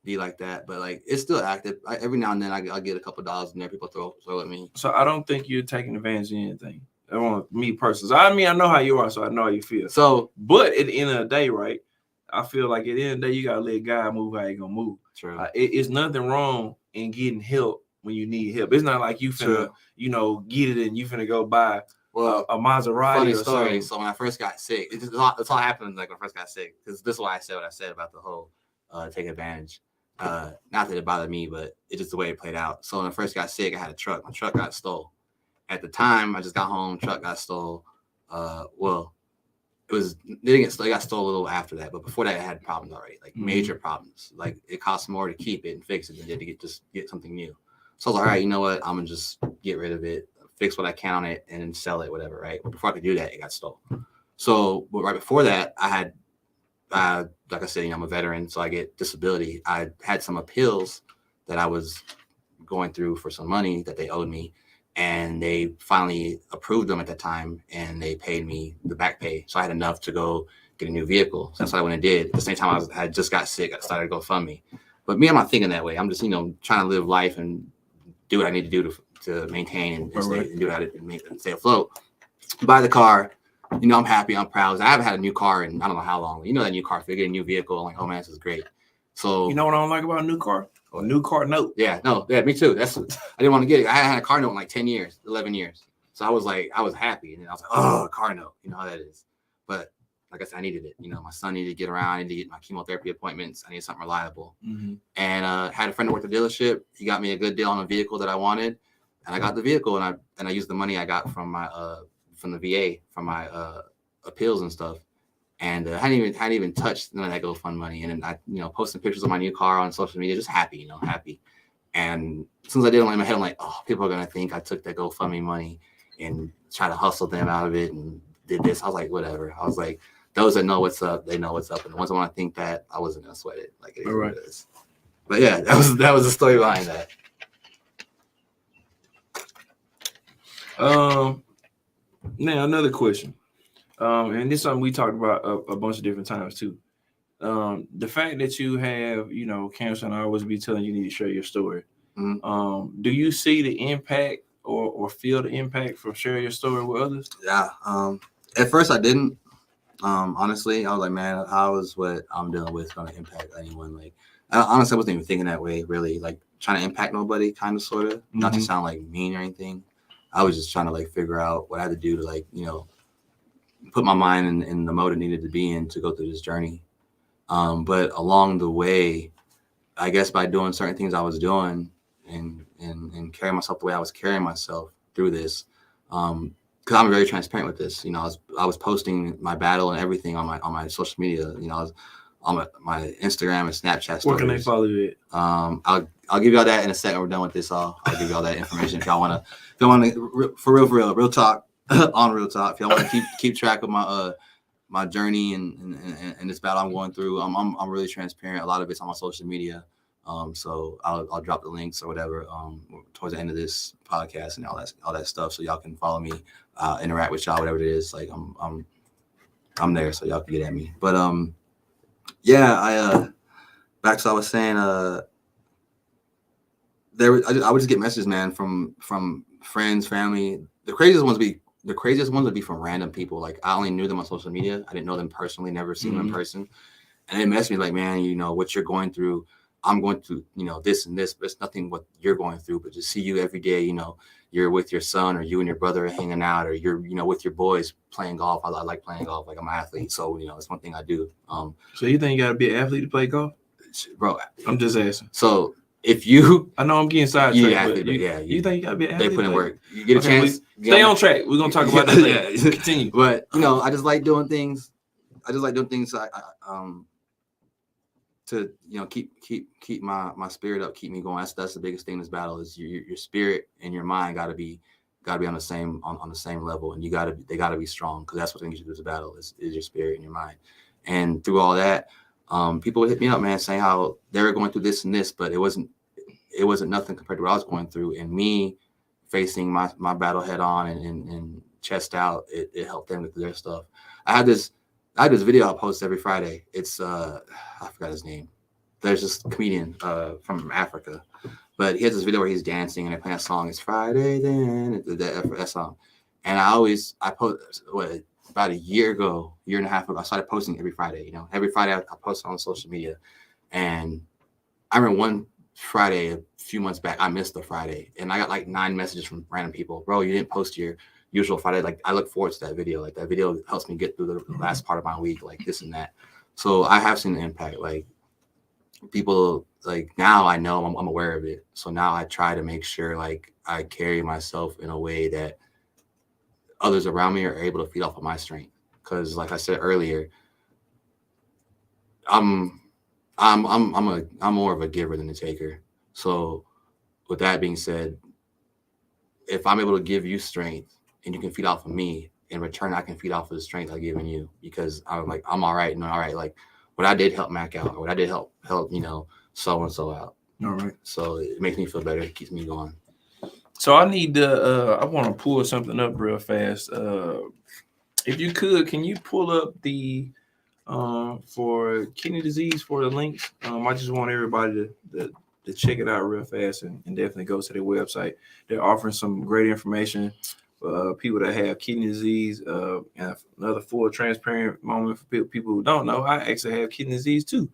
be like that. But like it's still active. Every now and then I get a couple dollars in there. People throw at me. So I don't think you're taking advantage of anything. I want me personally. I mean, I know how you are, so I know how you feel. So, but at the end of the day, right? I feel like at the end of the day, you gotta let God move how he gonna move. True. It's nothing wrong in getting help when you need help. It's not like you finna, get it and you finna go buy a Maserati. Funny or story. something. So when I first got sick, it's all happened like when I first got sick. Because this is why I said what I said about the whole take advantage. Not that it bothered me, but it's just the way it played out. So when I first got sick, I had a truck. My truck got stole. At the time, I just got home. Truck got stole. It didn't get stole. It got stole a little after that, but before that, it had problems already, like major problems. Like it cost more to keep it and fix it than it did to get something new. So I was like, all right, you know what? I'm gonna just get rid of it, fix what I can on it, and then sell it, whatever. Right? But before I could do that, it got stole. So, but right before that, I had, like I said, I'm a veteran, so I get disability. I had some appeals that I was going through for some money that they owed me. And they finally approved them at that time, and they paid me the back pay. So I had enough to go get a new vehicle. So that's what I went and did. At the same time, I had just got sick. I started to GoFundMe. But me, I'm not thinking that way. I'm just, trying to live life and do what I need to do to maintain and stay, and do what I need to stay afloat. Buy the car. I'm happy. I'm proud. I haven't had a new car in I don't know how long. That new car, if you get a new vehicle, I'm like, oh man, this is great. So you know what I don't like about a new car? A new car note. Yeah, me too. I didn't want to get it. I had a car note in like 10 years, 11 years. So I was happy. And then I was like, oh, a car note. You know how that is. But like I said, I needed it. My son needed to get around. I needed to get my chemotherapy appointments. I needed something reliable. Mm-hmm. And had a friend that worked at the dealership. He got me a good deal on a vehicle that I wanted. And I got the vehicle, and I used the money I got from my from the VA, from my appeals and stuff. And I hadn't even touched none of that GoFundMe money. And then I, posting pictures of my new car on social media, just happy, happy. And as soon as I did it in my head, I'm like, oh, people are going to think I took that GoFundMe money and try to hustle them out of it and did this. I was like, whatever. I was like, those that know what's up, they know what's up. And the ones that want to think that, I wasn't going to sweat it. Like it is what it is. But yeah, that was the story behind that. Now another question. And this is something we talked about a bunch of different times too. The fact that you have, cancer, and I always be telling you need to share your story. Mm-hmm. Do you see the impact or feel the impact from sharing your story with others? Yeah. At first I didn't. Honestly, I was like, man, how is what I'm dealing with going to impact anyone? Like, honestly, I wasn't even thinking that way, really. Like, trying to impact nobody, kind of, sort of. Mm-hmm. Not to sound like mean or anything. I was just trying to figure out what I had to do to put my mind in the mode it needed to be in to go through this journey. But along the way, I guess by doing certain things I was doing and carrying myself the way I was carrying myself through this, because I'm very transparent with this. I was posting my battle and everything on my social media. I was on my Instagram and Snapchat stories. Where can they follow you at? I'll give y'all that in a second. We're done with this. I'll give y'all that information if y'all want to, for real talk. On Real Talk, if y'all want to keep track of my journey and this battle I'm going through, I'm really transparent. A lot of it's on my social media, so I'll drop the links or whatever towards the end of this podcast and all that stuff, so y'all can follow me, interact with y'all, whatever it is. Like I'm there, so y'all can get at me. But yeah, back to what I was saying. I would just get messages, man, from friends, family. The craziest ones would be from random people. Like, I only knew them on social media. I didn't know them personally, never seen them in person. And they messaged me like, man, what you're going through, I'm going through, this and this, but it's nothing what you're going through. But to see you every day, you're with your son, or you and your brother are hanging out, or you're, with your boys playing golf. I like playing golf. Like, I'm an athlete. So, it's one thing I do. So you think you got to be an athlete to play golf? Bro, I'm just asking. So if you, I know I'm getting sidetracked. You think you gotta be an athlete? They put in work. You get a chance. Stay on track. We're gonna talk about that later. Yeah. Continue. But I just like doing things. To keep my spirit up, keep me going. That's the biggest thing in this battle is your spirit and your mind gotta be on the same level, and they gotta be strong, because that's what gets you through this battle is your spirit and your mind. And through all that, people would hit me up, man, saying how they were going through this and this, but it wasn't nothing compared to what I was going through. And me facing my battle head on and chest out, it helped them with their stuff. I had this video I post every Friday. It's I forgot his name. There's this comedian from Africa, but he has this video where he's dancing and they're playing a song. It's Friday then, that song. And I post about a year and a half ago, I started posting every Friday. You know, every Friday I post on social media. And I remember one Friday a few months back, I missed the Friday, and I got like 9 messages from random people. Bro, you didn't post your usual Friday. Like, I look forward to that video. Like, that video helps me get through the last part of my week, like this and that. So I have seen the impact. Like, people, like, now I know I'm aware of it. So now I try to make sure like I carry myself in a way that others around me are able to feed off of my strength. Because like I said earlier, I'm more of a giver than a taker. So with that being said, if I'm able to give you strength and you can feed off of me, in return I can feed off of the strength I've given you, because I'm all right. Like, what I did help Mac out, or what I did help so and so out. All right. So it makes me feel better. It keeps me going. So I need to I want to pull something up real fast. If you could, can you pull up the for kidney disease for the links? I just want everybody to check it out real fast and definitely go to their website. They're offering some great information for people that have kidney disease. And another full transparent moment for people who don't know, I actually have kidney disease too.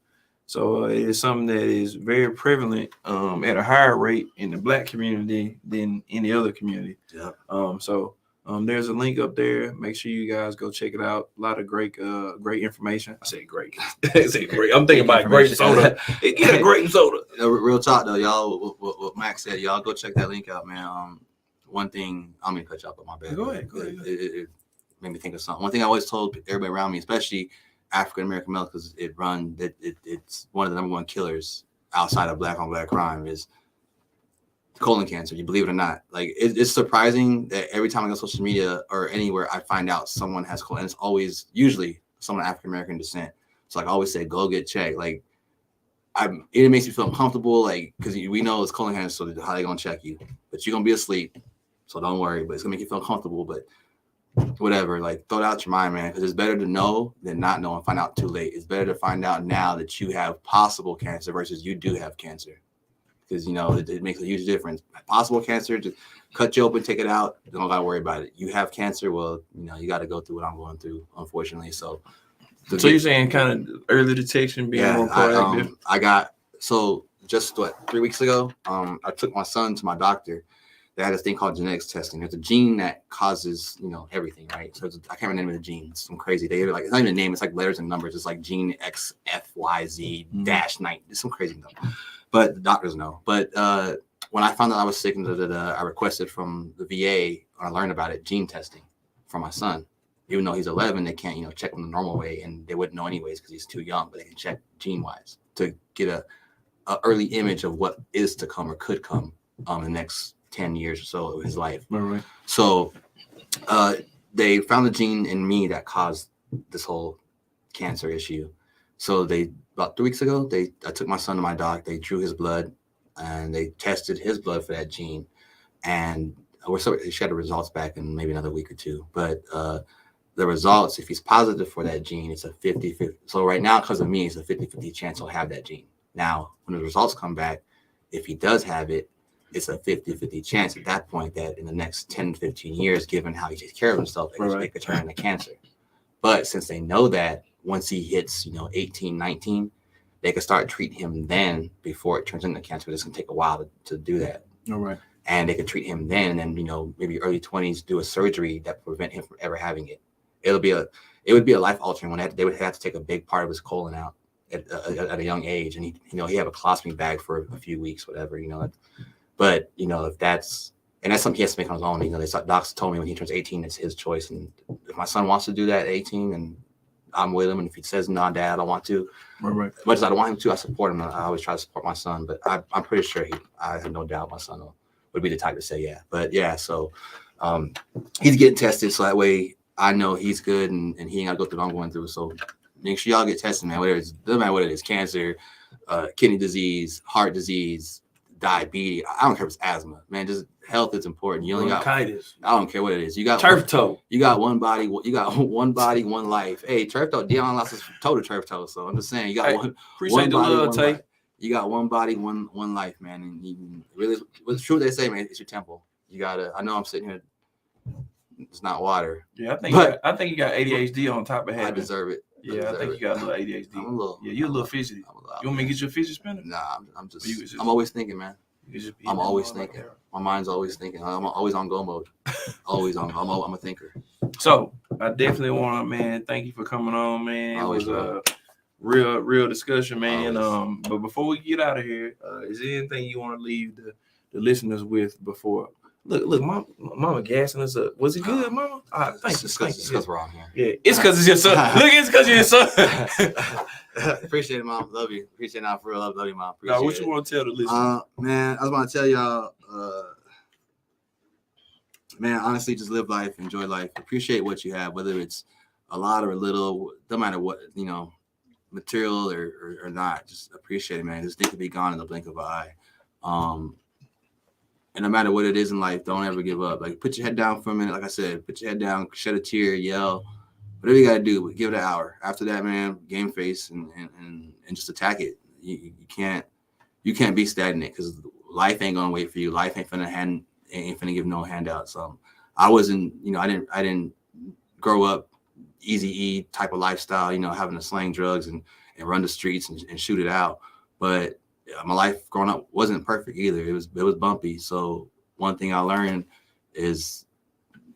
So it is something that is very prevalent at a higher rate in the Black community than any other community. Yeah. So there's a link up there. Make sure you guys go check it out. A lot of great information. I say great. I say great. I'm thinking about grape soda. Get a grape soda. Real talk though, y'all. What Max said, y'all go check that link out, man. One thing, I'm gonna cut you off, but my bad. Go ahead. It made me think of something. One thing I always told everybody around me, especially African American males, because it's one of the #1 killers outside of black on black crime, is colon cancer. You believe it or not, like it's surprising that every time I go on social media or anywhere, I find out someone has colon. And it's usually someone of African American descent. So like I always say, go get checked. Like it makes me feel uncomfortable, like, because we know it's colon cancer, so how they gonna check you? But you're gonna be asleep, so don't worry. But it's gonna make you feel uncomfortable. But whatever, like, throw it out your mind, man, because it's better to know than not know and find out too late. It's better to find out now that you have possible cancer versus you do have cancer, because it makes a huge difference. Possible cancer, just cut you open, take it out, don't gotta worry about it. You have cancer, well, you got to go through what I'm going through, unfortunately. So you're saying kind of early detection, being more proactive? So just 3 weeks ago, I took my son to my doctor. They had this thing called genetics testing. There's a gene that causes, everything, right? So I can't remember the name of the gene. It's some crazy. They like, it's not even a name. It's like letters and numbers. It's like gene XFYZ-9. It's some crazy stuff. But the doctors know. But when I found out I was sick, I requested from the VA, when I learned about it, gene testing for my son. Even though he's 11, they can't, check him the normal way, and they wouldn't know anyways because he's too young. But they can check gene-wise to get a early image of what is to come or could come in the next 10 years or so of his life. Right. So they found the gene in me that caused this whole cancer issue. So about 3 weeks ago, I took my son to my doc. They drew his blood and they tested his blood for that gene. And they should have the results back in maybe another week or two. But the results, if he's positive for that gene, it's a 50-50. So right now, because of me, it's a 50-50 chance he'll have that gene. Now, when the results come back, if he does have it, it's a 50-50 chance at that point that in the next 10, 15 years, given how he takes care of himself, it could turn into cancer. But since they know that once he hits, 18, 19, they can start treating him then before it turns into cancer. It's going to take a while to do that. All right. And they can treat him then, and then, maybe early 20s, do a surgery that prevent him from ever having it. It would be a life altering one. They would have to take a big part of his colon out at a young age. And he had a colostomy bag for a few weeks, whatever, But, if that's something he has to make on his own. Docs told me when he turns 18, it's his choice. And if my son wants to do that at 18, and I'm with him, and if he says, no, Dad, I don't want to, right. As much as I don't want him to, I support him. I always try to support my son. But I'm pretty sure I have no doubt my son would be the type to say yeah. But, yeah, so he's getting tested. So that way I know he's good and he ain't got to go through what I'm going through. So make sure y'all get tested, man. Doesn't matter what it is, cancer, kidney disease, heart disease, diabetes. I don't care if it's asthma, man. Just health is important. You only got. I don't care what it is. You got turf toe. You got one body. You got one body, one life. Hey, turf toe. Deion lost his toe to turf toe. So I'm just saying, you got one. Appreciate one the love, body, Tay. You got one body, one life, man. And really, what's true they say, man, it's your temple. You gotta. I know I'm sitting here it's not water. Yeah, I think you got ADHD on top of having. I deserve it. Yeah, I think you got a little ADHD. You're a little fidgety. You want me to get you a fidget spinner? Nah, I'm always thinking, man. I'm always thinking. My mind's always thinking. I'm always on go mode. Always on. I'm a thinker. So I definitely want to, man, thank you for coming on, man. It was a real discussion, man. But before we get out of here, is there anything you want to leave the listeners with before? Look, Mama gassing us up. Was it good, Mama? Thank you. It's because we're on here. Yeah, it's because it's your son. Look, it's because you're your son. Appreciate it, Mom. Love you. Appreciate it, for real. Love you, Mom. Now, what you want to tell the listeners? Man, I was want to tell y'all, man, honestly, just live life, enjoy life, appreciate what you have, whether it's a lot or a little, no matter what, material or not, just appreciate it, man. This thing could be gone in the blink of an eye. And no matter what it is in life, don't ever give up. Like, put your head down for a minute. Like I said, put your head down, shed a tear, yell, whatever you got to do. But give it an hour. After that, man, game face and just attack it. You can't be stagnant because life ain't gonna wait for you. Life ain't finna give no handouts. I wasn't, I didn't grow up easy E type of lifestyle. Having to slang drugs and run the streets and shoot it out, but my life growing up wasn't perfect either. It was bumpy. So one thing I learned is,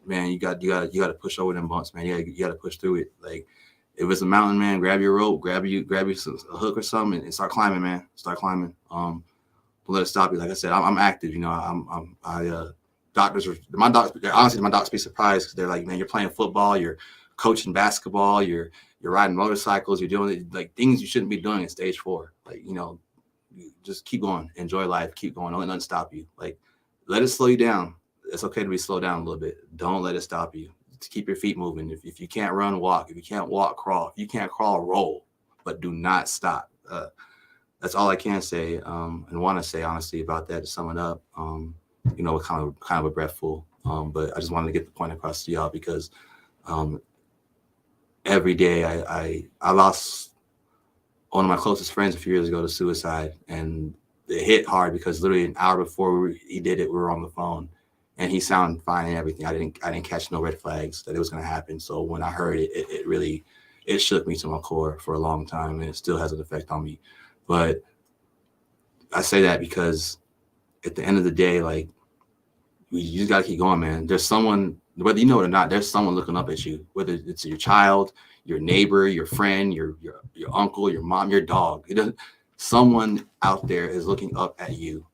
man, you got to push over them bumps, man. You got to push through it. Like, if it's a mountain, man, grab your rope, grab a hook or something, and start climbing, man. Start climbing. Don't let it stop you. Like I said, I'm active. Doctors honestly, my doctors be surprised because they're like, man, you're playing football, you're coaching basketball, you're riding motorcycles, you're doing like things you shouldn't be doing at stage 4. Like, you just keep going, enjoy life, keep going. Don't let nothing stop you. Like, let it slow you down. It's okay to be slowed down a little bit. Don't let it stop you. Just keep your feet moving. If you can't run, walk. If you can't walk, crawl. If you can't crawl, roll. But do not stop. That's all I can say and want to say honestly about that. To sum it up, with kind of a breath full. But I just wanted to get the point across to y'all because every day I lost one of my closest friends a few years ago to suicide, and it hit hard because literally an hour before he did it, we were on the phone, and he sounded fine and everything. I didn't catch no red flags that it was going to happen. So when I heard it, it really shook me to my core for a long time, and it still has an effect on me. But I say that because at the end of the day, like, you just got to keep going, man. There's someone, whether you know it or not, there's someone looking up at you, whether it's your child, your neighbor, your friend, your uncle, your mom, your dog. Someone out there is looking up at you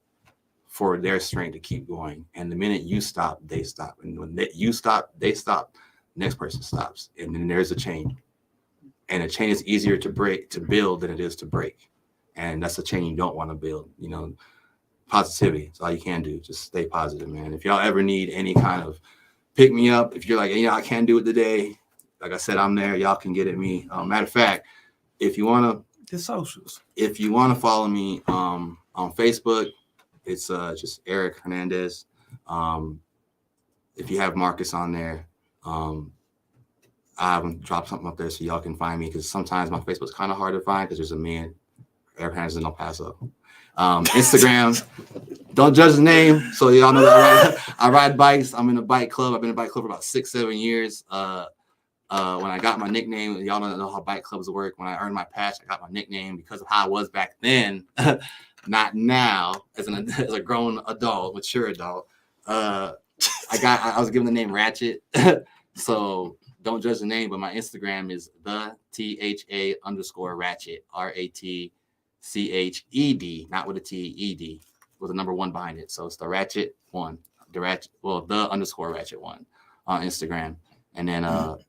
for their strength to keep going. And the minute you stop, they stop. And when you stop, they stop. Next person stops. And then there's a chain. And a chain is easier to build than it is to break. And that's a chain you don't want to build. Positivity. That's all you can do. Just stay positive, man. If y'all ever need any kind of pick me up, if you're like, I can't do it today, like I said, I'm there. Y'all can get at me. Matter of fact, if you want to follow me on Facebook, it's just Erick Hernandez. If you have Marcus on there, I haven't dropped something up there so y'all can find me, because sometimes my Facebook's kind of hard to find because there's a man, Erick Hernandez in El Paso. Instagram, don't judge the name. So y'all know that I ride bikes. I'm in a bike club. I've been in a bike club for about 6-7 years. When I got my nickname, y'all don't know how bike clubs work. When I earned my patch, I got my nickname because of how I was back then, not now as a grown adult, mature adult. I was given the name Ratchet. So don't judge the name, but my Instagram is the THA_Ratchet, RATCHED, not with a TED, with a number 1 behind it. So it's the Ratchet 1, the _Ratchet 1 on Instagram. And then all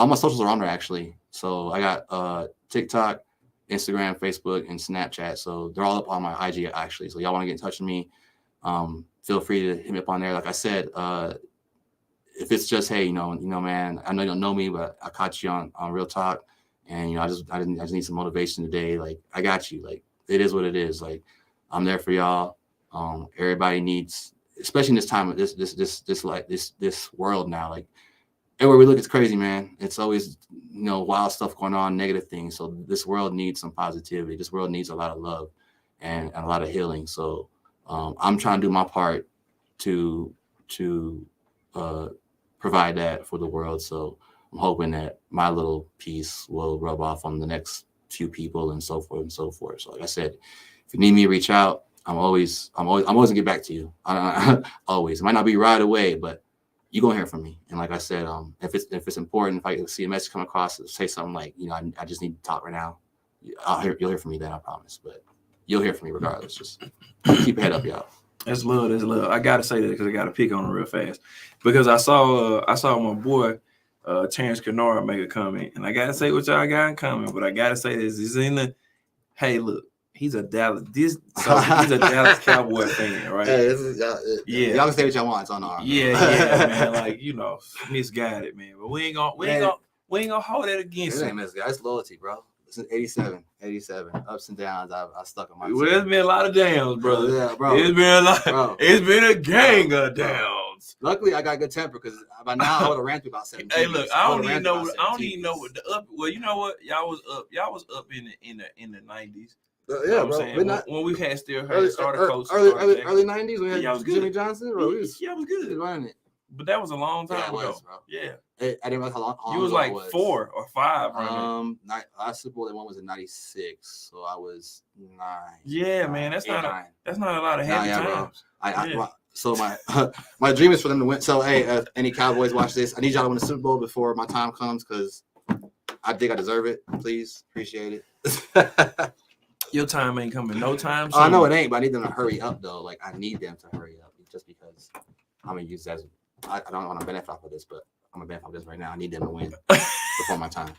my socials are on there, actually. So I got TikTok, Instagram, Facebook, and Snapchat. So they're all up on my IG, actually. So y'all want to get in touch with me, feel free to hit me up on there. Like I said, if it's just, hey, man, I know you don't know me, but I caught you on Real Talk, and I just need some motivation today. Like, I got you. Like, it is what it is. Like, I'm there for y'all. Everybody needs, especially in this time of this world now. Like, everywhere we look, it's crazy, man. It's always, wild stuff going on, negative things. So this world needs some positivity. This world needs a lot of love and a lot of healing. So I'm trying to do my part to provide that for the world. So I'm hoping that my little piece will rub off on the next few people and so forth and so forth. So like I said, if you need me to reach out, I'm always gonna get back to you. Always. It might not be right away, but you're gonna hear from me. And like I said, if it's important, if I see a message come across, say something like, I just need to talk right now. You'll hear from me then, I promise. But you'll hear from me regardless. Just keep your head up, y'all. That's love. That's love. I gotta say that because I gotta pick on it real fast because I saw my boy Terrence Kennard make a comment, and I gotta say what y'all got in common. But I gotta say this: he's in the hey, look, he's a Dallas Cowboy fan, right? Hey, yeah, y'all can say what y'all want. It's on our yeah, man. Like misguided, man. But we ain't gonna hold that against it. Him. Ain't misguided. It's loyalty, bro. It's 87, ups and downs. I stuck on my. Well, there's been a lot of downs, brother. Yeah, bro. It's been a lot. Bro. It's been a gang of downs. Luckily, I got good temper because by now I would have ran through about 7. Hey, look, I don't even know what the up. Well, you know what? Y'all was up in the 90s. Yeah, bro. When we had started close. Early 90s when we had Jimmy Johnson, bro. Yeah, it was good. Running it. But that was a long time ago. Was, bro. Yeah. I didn't realize how long you was like 4 or 5. Last Super Bowl they won was in 96, so I was 9. Yeah, man, that's not a lot of happy times. So my dream is for them to win. So hey, any Cowboys watch this, I need y'all to win the Super Bowl before my time comes because I think I deserve it. Please, appreciate it. Your time ain't coming no time soon. I know it ain't, but I need them to hurry up though. Like I need them to hurry up just because I'm gonna use that as I don't want to benefit off of this, but I'm gonna benefit off of this right now. I need them to win before my time.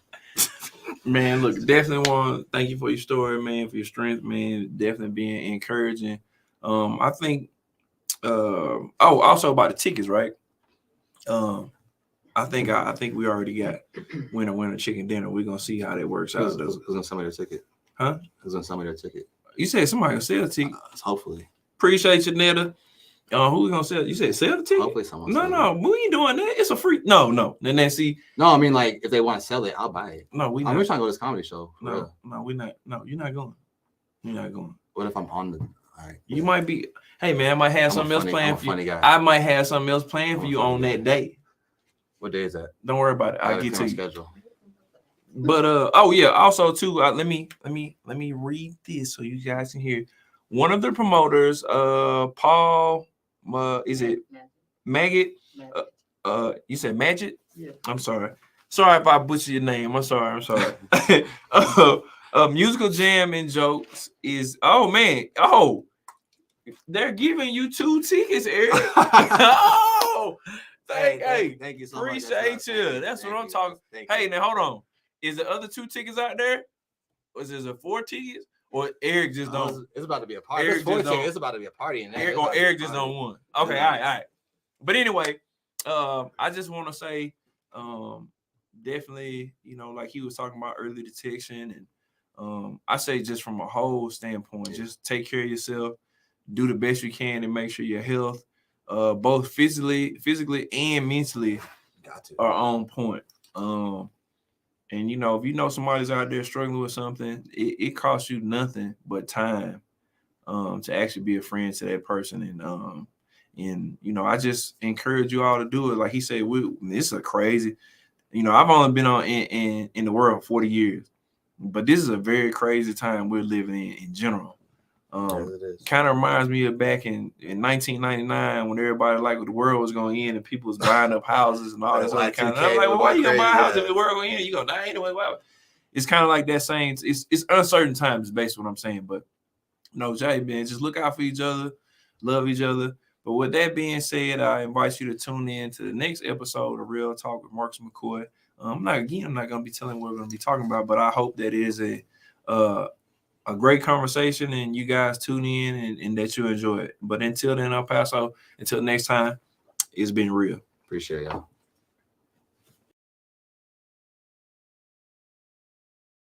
Man, look, definitely want to thank you for your story, man, for your strength, man. Definitely being encouraging. I think. Also about the tickets, right? I think we already got winner chicken dinner. We're gonna see how that works out. Who's gonna sell me their ticket? Huh? Who's gonna sell me their ticket? You said somebody gonna sell a ticket. Hopefully. Appreciate you, Netta. Who's gonna sell? You said sell the ticket? Hopefully someone. No, we ain't doing that. It's a free. No. Then they see. No, I mean like if they want to sell it, I'll buy it. No, I'm trying to go to this comedy show. No, we're not. No, you're not going. You're not going. What if I'm on the? All right. You might be. Hey man, I might have something else planned for you. I might have something else planned for you on that day. What day is that? Don't worry about it. I'll get to you. Schedule. But also too, let me read this so you guys can hear. One of the promoters, Paul, is it Maggot? You said Magic? Yeah. I'm sorry if I butcher your name. I'm sorry. Musical Jam and Jokes is they're giving you 2 tickets, Eric. Thank you so much. Appreciate you. That's what I'm talking. Hey, now hold on. Is the other 2 tickets out there? Or is it 4 tickets? Or Eric just don't? It's about to be a party. It's about to be a party in there. Eric just don't want. Okay, all right. But anyway, I just want to say, definitely, like he was talking about early detection, and I say just from a whole standpoint, just take care of yourself, do the best you can, and make sure your health, both physically and mentally, are on point. And if somebody's out there struggling with something, it costs you nothing but time to actually be a friend to that person. And I just encourage you all to do it. Like he said, this is a crazy. I've only been on in the world 40 years, but this is a very crazy time we're living in general. Kind of reminds me of back in 1999 when everybody the world was going to end and people was buying up houses and all this other kind of. I'm like, well, why you gonna buy a house if the world going to end? You gonna die anyway? Wow. It's kind of like that saying. It's uncertain times, basically what I'm saying. But Jay, man, just look out for each other, love each other. But with that being said, I invite you to tune in to the next episode of Real Talk with Marcus McCoy. I'm not going to be telling what we're going to be talking about, but I hope that it is a great conversation and you guys tune in and that you enjoy it. But until then, I'll pass out. Until next time, it's been real. Appreciate y'all.